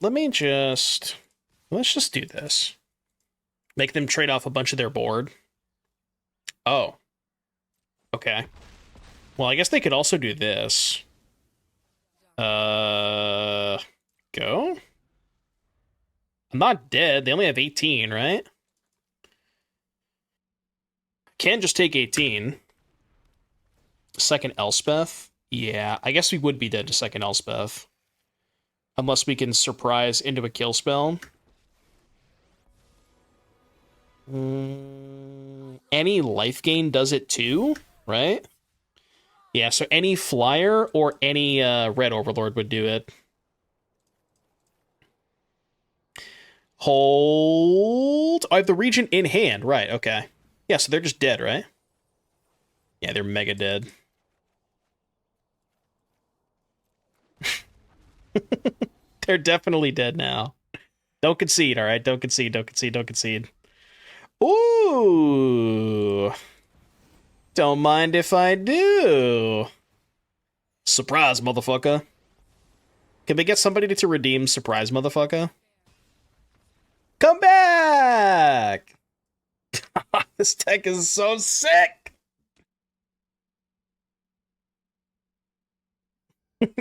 just do this. Make them trade off a bunch of their board. Oh. Okay. Well, I guess they could also do this. Go? I'm not dead. They only have 18, right? Can just take 18. Second Elspeth? Yeah, I guess we would be dead to second Elspeth. Unless we can surprise into a kill spell. Any life gain does it too, right? Yeah, so any flyer or any red overlord would do it. Hold. I have the region in hand, right? Okay. Yeah, so they're just dead, right? Yeah, they're mega dead. They're definitely dead now. Don't concede, all right? Don't concede, don't concede, don't concede. Ooh. Don't mind if I do. Surprise, motherfucker. Can we get somebody to redeem surprise, motherfucker? Come back! This deck is so sick!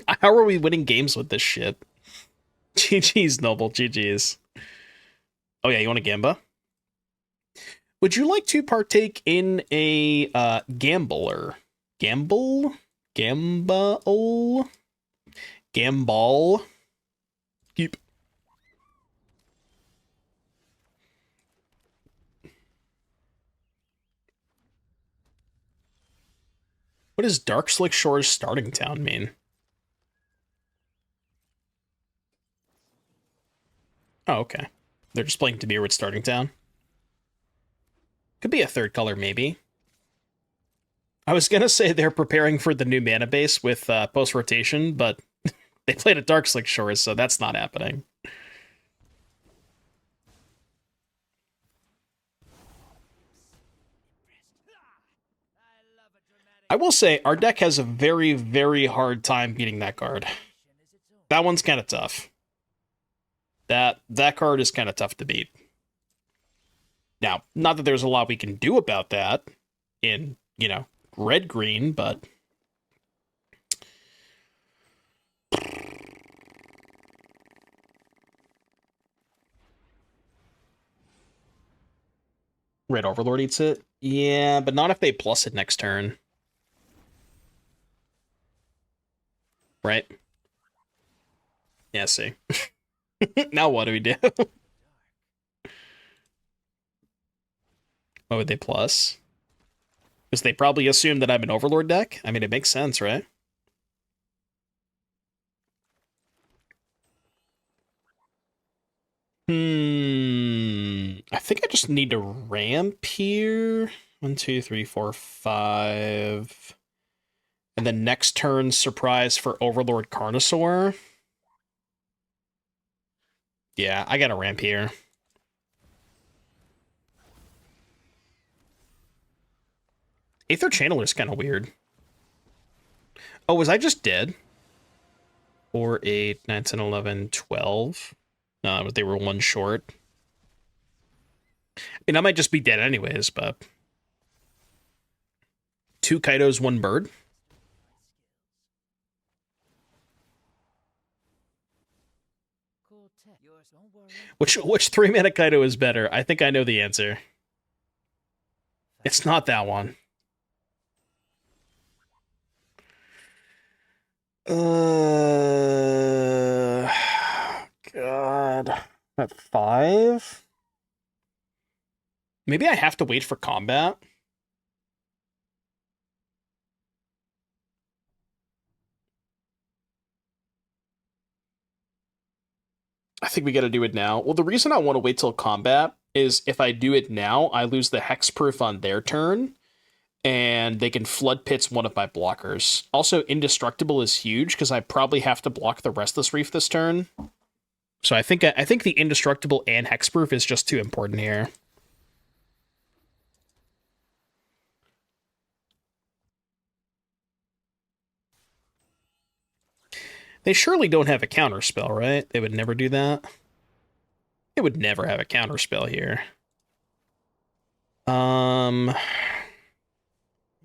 How are we winning games with this shit? GG's, Noble, GG's. Oh yeah, you want a Gamba? Would you like to partake in a gambler? Gamble? Gambol? Gamball? Keep. What does Dark Slick Shores starting town mean? Oh, okay. They're just playing Dimir with starting town. Could be a third color, maybe. I was gonna say they're preparing for the new mana base with post-rotation, but they played at Dark Slick Shores, so that's not happening. I will say, our deck has a very, very hard time beating that card. That one's kind of tough. That card is kind of tough to beat. Now, not that there's a lot we can do about that in, you know, red-green, but... Red Overlord eats it? Yeah, but not if they plus it next turn. Right? Yeah, see. Now what do we do? What would they plus? Because they probably assume that I'm an Overlord deck? I mean, it makes sense, right? I think I just need to ramp here. 1, 2, 3, 4, 5. And then next turn, surprise for Overlord Carnosaur. Yeah, I got a ramp here. Aether Channeler's kind of weird. Oh, was I just dead? 4, 8, 9, 10, 11, 12. No, but they were one short. I mean, I might just be dead anyways, but... 2 Kaidos, 1 bird. Which 3-mana Kaido is better? I think I know the answer. It's not that one. God. At 5? Maybe I have to wait for combat. I think we gotta do it now. Well, the reason I want to wait till combat is if I do it now, I lose the hexproof on their turn, and they can flood pits one of my blockers. Also, Indestructible is huge because I probably have to block the Restless Reef this turn. So I think the Indestructible and hexproof is just too important here. They surely don't have a counterspell, right? They would never do that. They would never have a counterspell here.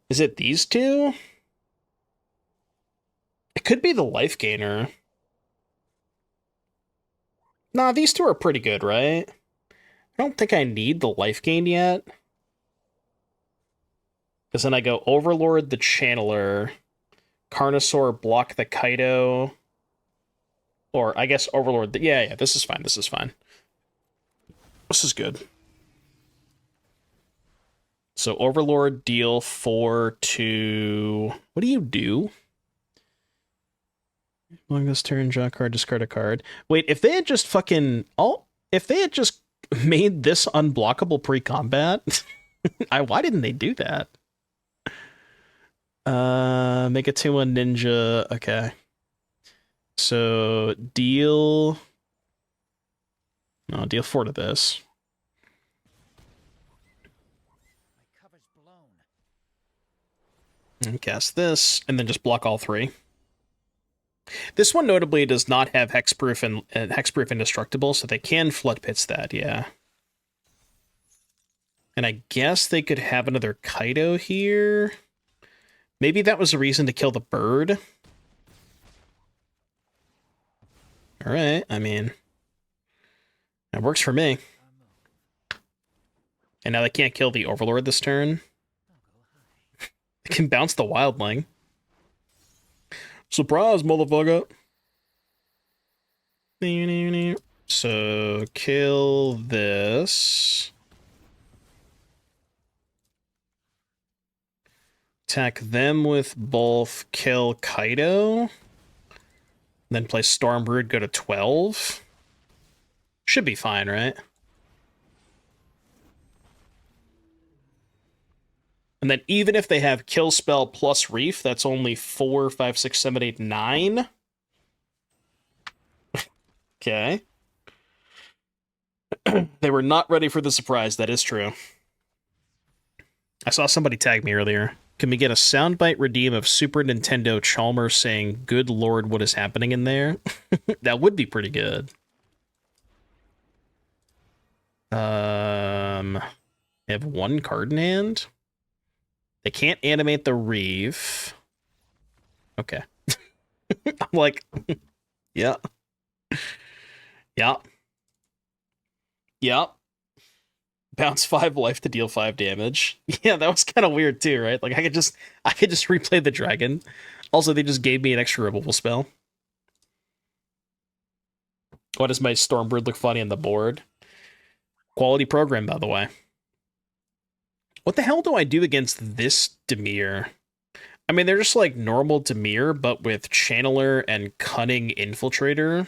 Is it these two? It could be the life gainer. Nah, these two are pretty good, right? I don't think I need the life gain yet. Because then I go Overlord the Channeler, Carnosaur block the Kaido, or I guess Overlord. Yeah, this is fine. This is fine. This is good. So Overlord deal 4 to... What do you do? Long this turn, draw a card, discard a card. Wait, if they had just fucking... if they had just made this unblockable pre-combat, why didn't they do that? Make a 2-1 ninja. Okay. So deal... No, deal 4 to this. And cast this, and then just block all 3. This one notably does not have hexproof and hexproof indestructible, so they can flood pits that, yeah. And I guess they could have another Kaido here. Maybe that was a reason to kill the bird. Alright, I mean... That works for me. And now they can't kill the Overlord this turn. They can bounce the Wildling. Surprise, motherfucker! So, kill this. Attack them with both, kill Kaido. Then play Stormbrood, go to 12. Should be fine, right? And then even if they have kill spell plus reef, that's only 4, 5, 6, 7, 8, 9. Okay. They were not ready for the surprise, that is true. I saw somebody tag me earlier. Can we get a soundbite redeem of Super Nintendo Chalmers saying, "Good Lord, what is happening in there?" That would be pretty good. They have 1 card in hand. They can't animate the reef. Okay. I'm like, yeah. Yeah. Yeah. Bounce 5 life to deal 5 damage. Yeah, that was kind of weird too, right? Like I could just replay the dragon. Also, they just gave me an extra removal spell. Why does my Stormbird look funny on the board? Quality program, by the way. What the hell do I do against this Dimir? I mean, they're just like normal Dimir, but with Channeler and Cunning Infiltrator.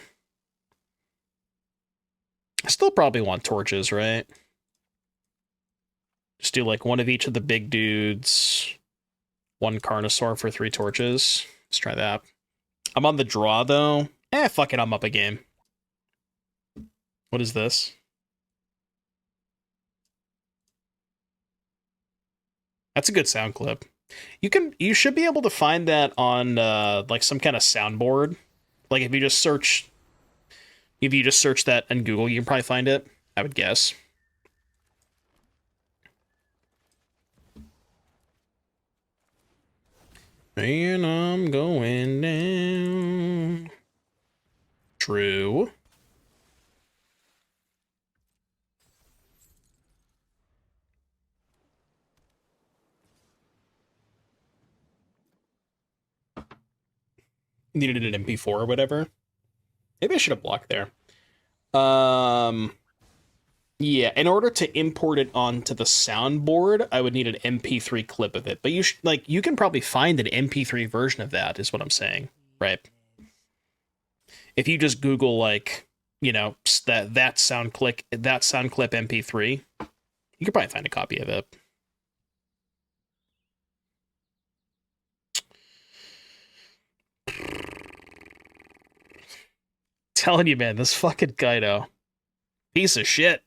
I still probably want torches, right? Just do like 1 of each of the big dudes. 1 Carnosaur for 3 torches. Let's try that. I'm on the draw, though. Fuck it, I'm up a game. What is this? That's a good sound clip. You should be able to find that on like some kind of soundboard. Like if you just search that in Google, you can probably find it, I would guess. And I'm going down. True. Needed an MP4 or whatever. Maybe I should have blocked there. Yeah, in order to import it onto the soundboard, I would need an MP3 clip of it. But you can probably find an MP3 version of that, is what I'm saying, right? If you just Google like, that sound clip MP3, you could probably find a copy of it. Telling you, man, this fucking Kaido, piece of shit.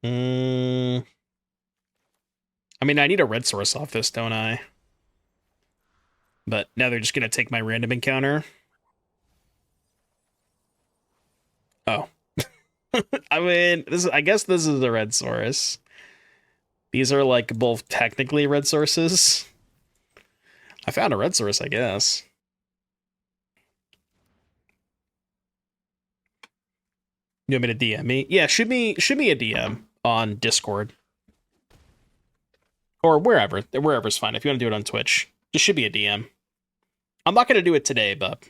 I mean, I need a red source off this, don't I? But now they're just gonna take my random encounter. Oh. I mean, I guess this is a red source. These are like both technically red sources. I found a red source, I guess. You want me to DM me? Yeah, shoot me a DM on Discord. Or wherever. Wherever's fine. If you want to do it on Twitch, just should be a DM. I'm not going to do it today, but...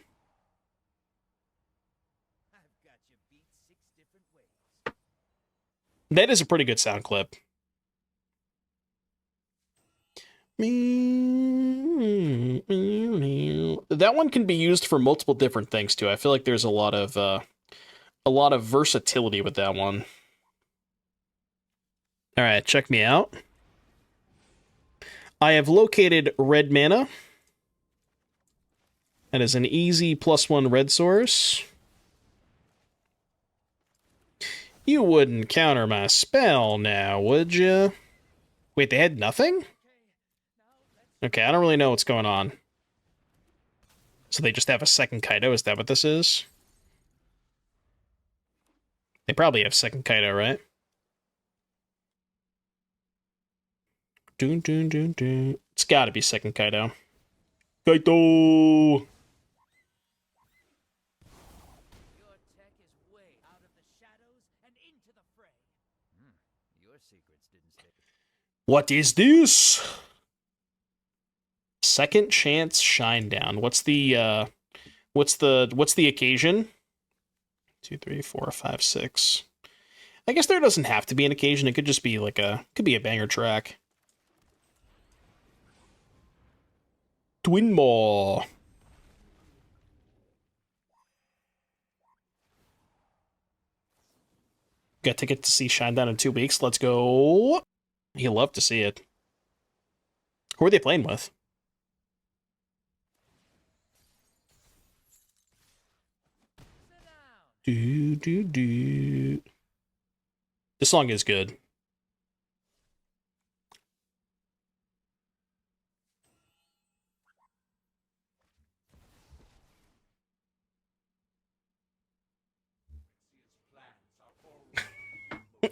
That is a pretty good sound clip. That one can be used for multiple different things, too. I feel like there's a lot of versatility with that one. Alright, check me out. I have located red mana. That is an easy +1 red source. You wouldn't counter my spell now, would you? Wait, they had nothing? Okay, I don't really know what's going on. So they just have a second Kaido, is that what this is? They probably have second Kaido, right? It's gotta be second Kaido. Kaito! What is this? Second chance Shinedown. What's the occasion? 2, 3, 4, 5, 6. I guess there doesn't have to be an occasion. It could just be like could be a banger track. Twin Maw. Got ticket to see Shinedown in 2 weeks. Let's go. He'll love to see it. Who are they playing with? This song is good.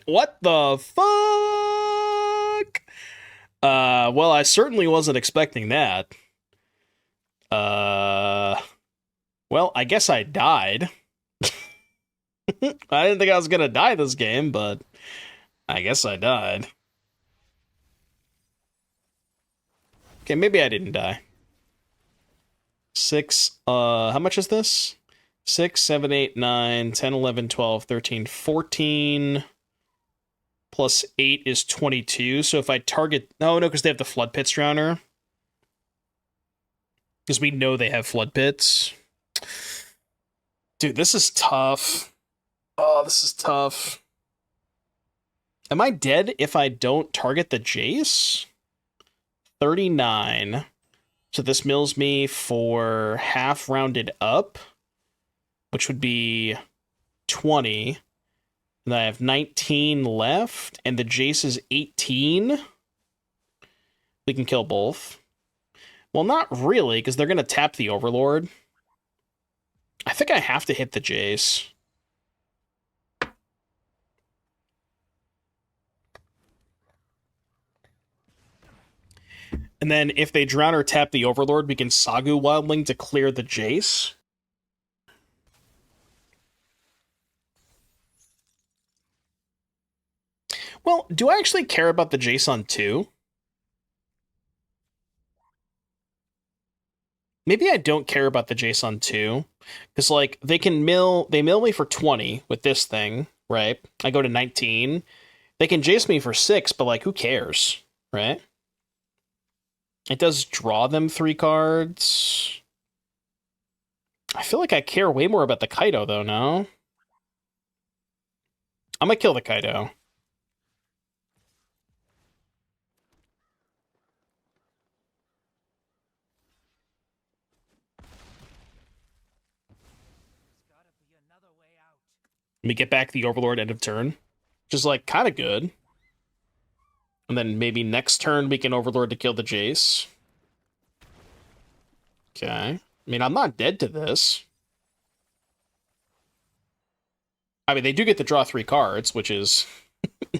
What the fuck? Well, I certainly wasn't expecting that. Well, I guess I died. I didn't think I was gonna die this game, but I guess I died. Okay, maybe I didn't die. 6, how much is this? 6, 7, 8, 9, 10, 11, 12, 13, 14... plus 8 is 22, so if I target... No, because they have the Flood Pits Drowner. Because we know they have Flood Pits. Dude, this is tough. Oh, this is tough. Am I dead if I don't target the Jace? 39. So this mills me for half rounded up. which would be 20. And I have 19 left, and the Jace is 18. We can kill both. Well, not really, because they're going to tap the Overlord. I think I have to hit the Jace. And then if they drown or tap the Overlord, we can Sagu Wildling to clear the Jace. Well, do I actually care about the Jace on 2? Maybe I don't care about the Jace on 2. Because, like, they mill me for 20 with this thing, right? I go to 19. They can Jace me for 6, but, like, who cares, right? It does draw them 3 cards. I feel like I care way more about the Kaido, though, no? I'm gonna kill the Kaido. Let me get back the Overlord end of turn. Which is, like, kind of good. And then maybe next turn we can Overlord to kill the Jace. Okay. I mean, I'm not dead to this. I mean, they do get to draw 3 cards, which is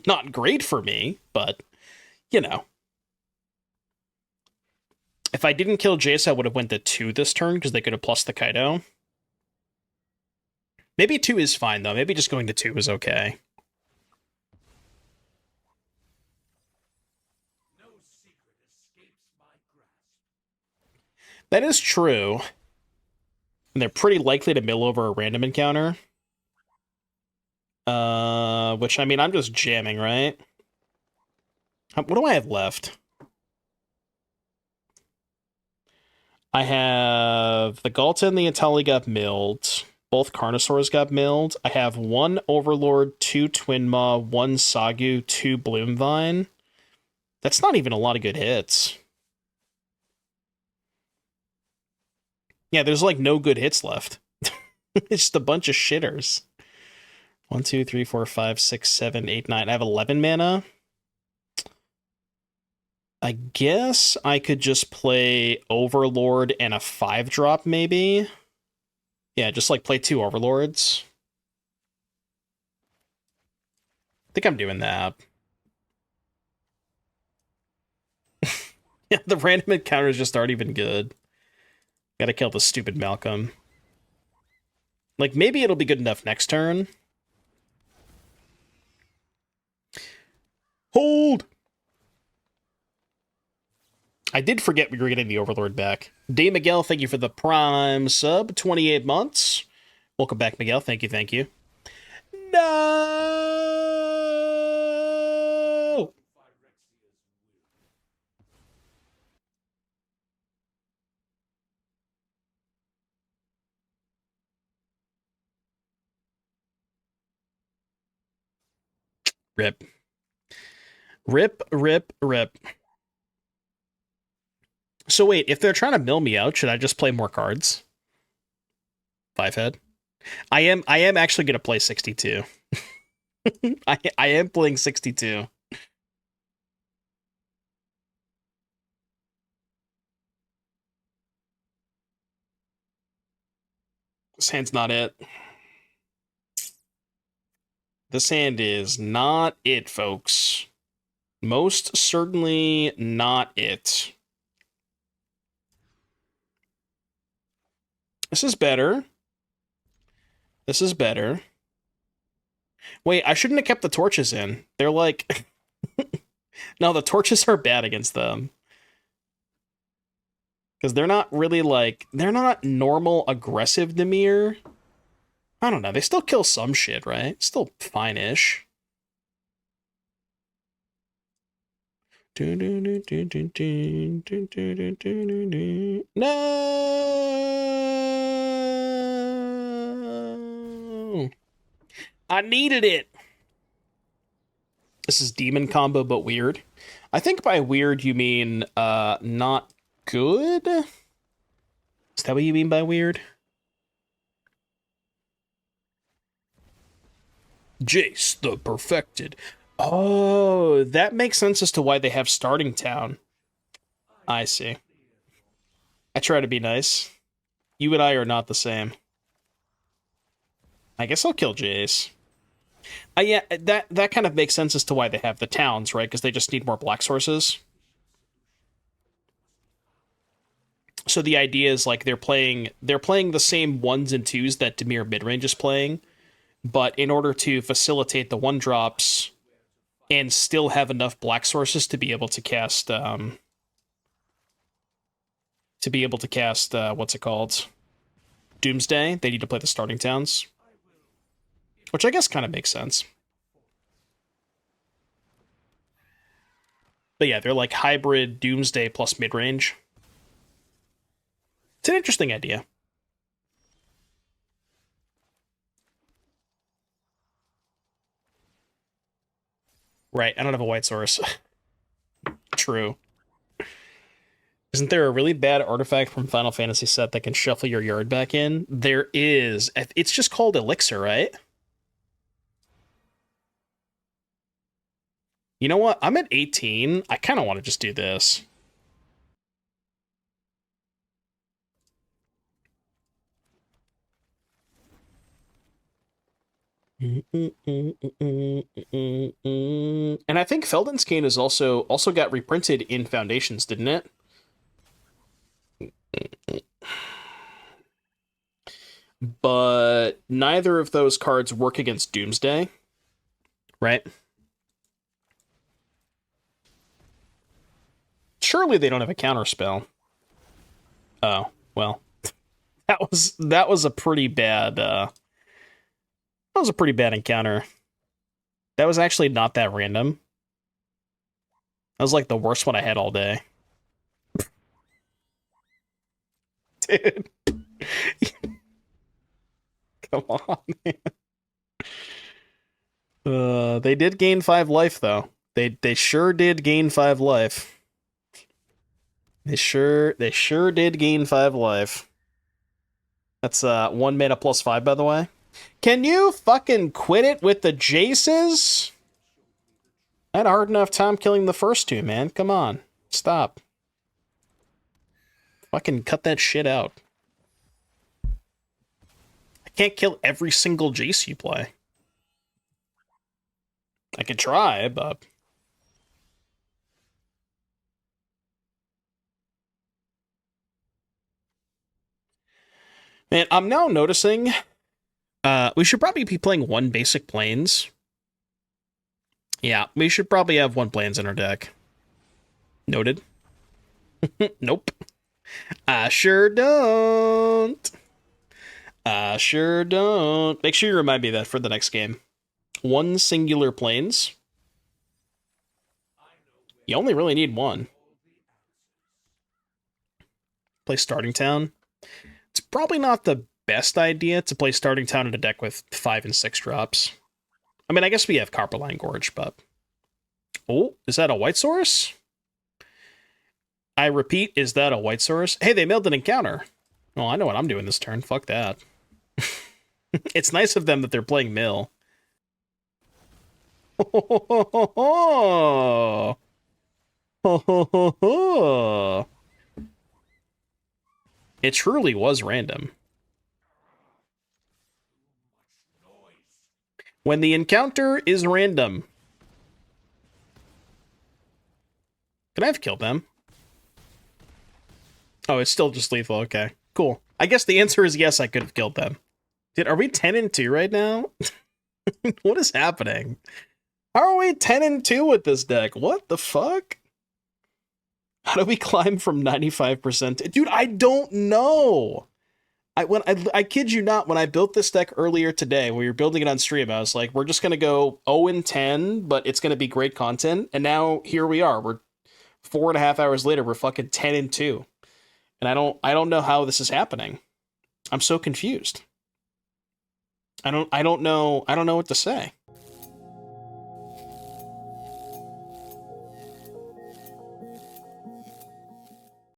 not great for me, but, you know. If I didn't kill Jace, I would have went to 2 this turn, because they could have plus the Kaido. Maybe 2 is fine, though. Maybe just going to 2 is okay. No secret escapes my grasp. That is true. And they're pretty likely to mill over a random encounter. Which, I mean, I'm just jamming, right? What do I have left? I have the Ghalta and the Etali got milled. Both Carnosaurs got milled. I have 1 Overlord, 2 Twin Maw, 1 Sagu, 2 Bloomvine. That's not even a lot of good hits. Yeah, there's like no good hits left. It's just a bunch of shitters. 1, 2, 3, 4, 5, 6, 7, 8, 9. I have 11 mana. I guess I could just play Overlord and a 5-drop, maybe. Yeah, just like play 2 Overlords. I think I'm doing that. Yeah, the random encounters just aren't even good. Gotta kill the stupid Malcolm. Like, maybe it'll be good enough next turn. Hold! I did forget we were getting the Overlord back. Day Miguel, thank you for the Prime sub. 28 months. Welcome back, Miguel. Thank you, thank you. No! Rip. Rip, rip, rip. So wait, if they're trying to mill me out, should I just play more cards? 5-head? I am actually going to play 62. I am playing 62. This hand's not it. This hand is not it, folks. Most certainly not it. This is better. This is better. Wait, I shouldn't have kept the torches in. They're like... No, the torches are bad against them. Because they're not really like... They're not normal aggressive Dimir. I don't know. They still kill some shit, right? Still fine-ish. No! I needed it! This is demon combo, but weird. I think by weird you mean not good? Is that what you mean by weird? Jace the Perfected. Oh, that makes sense as to why they have Starting Town. I see. I try to be nice. You and I are not the same. I guess I'll kill Jace. Yeah, that kind of makes sense as to why they have the towns, right? Because they just need more black sources. So the idea is like they're playing the same ones and twos that Dimir Midrange is playing, but in order to facilitate the one drops and still have enough black sources to be able to cast what's it called? Doomsday, they need to play the Starting Towns. Which I guess kind of makes sense. But yeah, they're like hybrid Doomsday plus midrange. It's an interesting idea. Right, I don't have a white source. True. Isn't there a really bad artifact from Final Fantasy set that can shuffle your yard back in? There is. It's just called Elixir, right? You know what? I'm at 18. I kind of want to just do this. And I think Felden's Cane is also got reprinted in Foundations, didn't it? But neither of those cards work against Doomsday, right? Surely they don't have a counter spell. Oh, well. That was a pretty bad that was a pretty bad encounter. That was actually not that random. That was like the worst one I had all day. Dude. Come on, man. They did gain 5 life though. They sure did gain 5 life. They sure did gain 5 life. That's 1 mana plus 5, by the way. Can you fucking quit it with the Jaces? I had a hard enough time killing the first 2, man. Come on. Stop. Fucking cut that shit out. I can't kill every single Jace you play. I could try, but... Man, I'm now noticing we should probably be playing 1 basic plains. Yeah, we should probably have 1 plains in our deck. Noted. Nope. I sure don't. I sure don't. Make sure you remind me of that for the next game. 1 singular plains. You only really need 1. Play Starting Town. It's probably not the best idea to play Starting Town in a deck with 5 and 6 drops. I mean, I guess we have Karplusan Gorge, but... Oh, is that a white source? I repeat, is that a white source? Hey, they mailed an encounter. Well, I know what I'm doing this turn. Fuck that. It's nice of them that they're playing mill. It truly was random. When the encounter is random. Could I have killed them? Oh, it's still just lethal. Okay, cool. I guess the answer is yes, I could have killed them. Are we 10-2 right now? What is happening? How are we 10-2 with this deck? What the fuck? How do we climb from 95%? Dude, I don't know. I kid you not, when I built this deck earlier today, we were building it on stream, I was like, we're just going to go 0-10, but it's going to be great content. And now here we are. We're 4.5 hours later, we're fucking 10-2. And I don't know how this is happening. I'm so confused. I don't know what to say.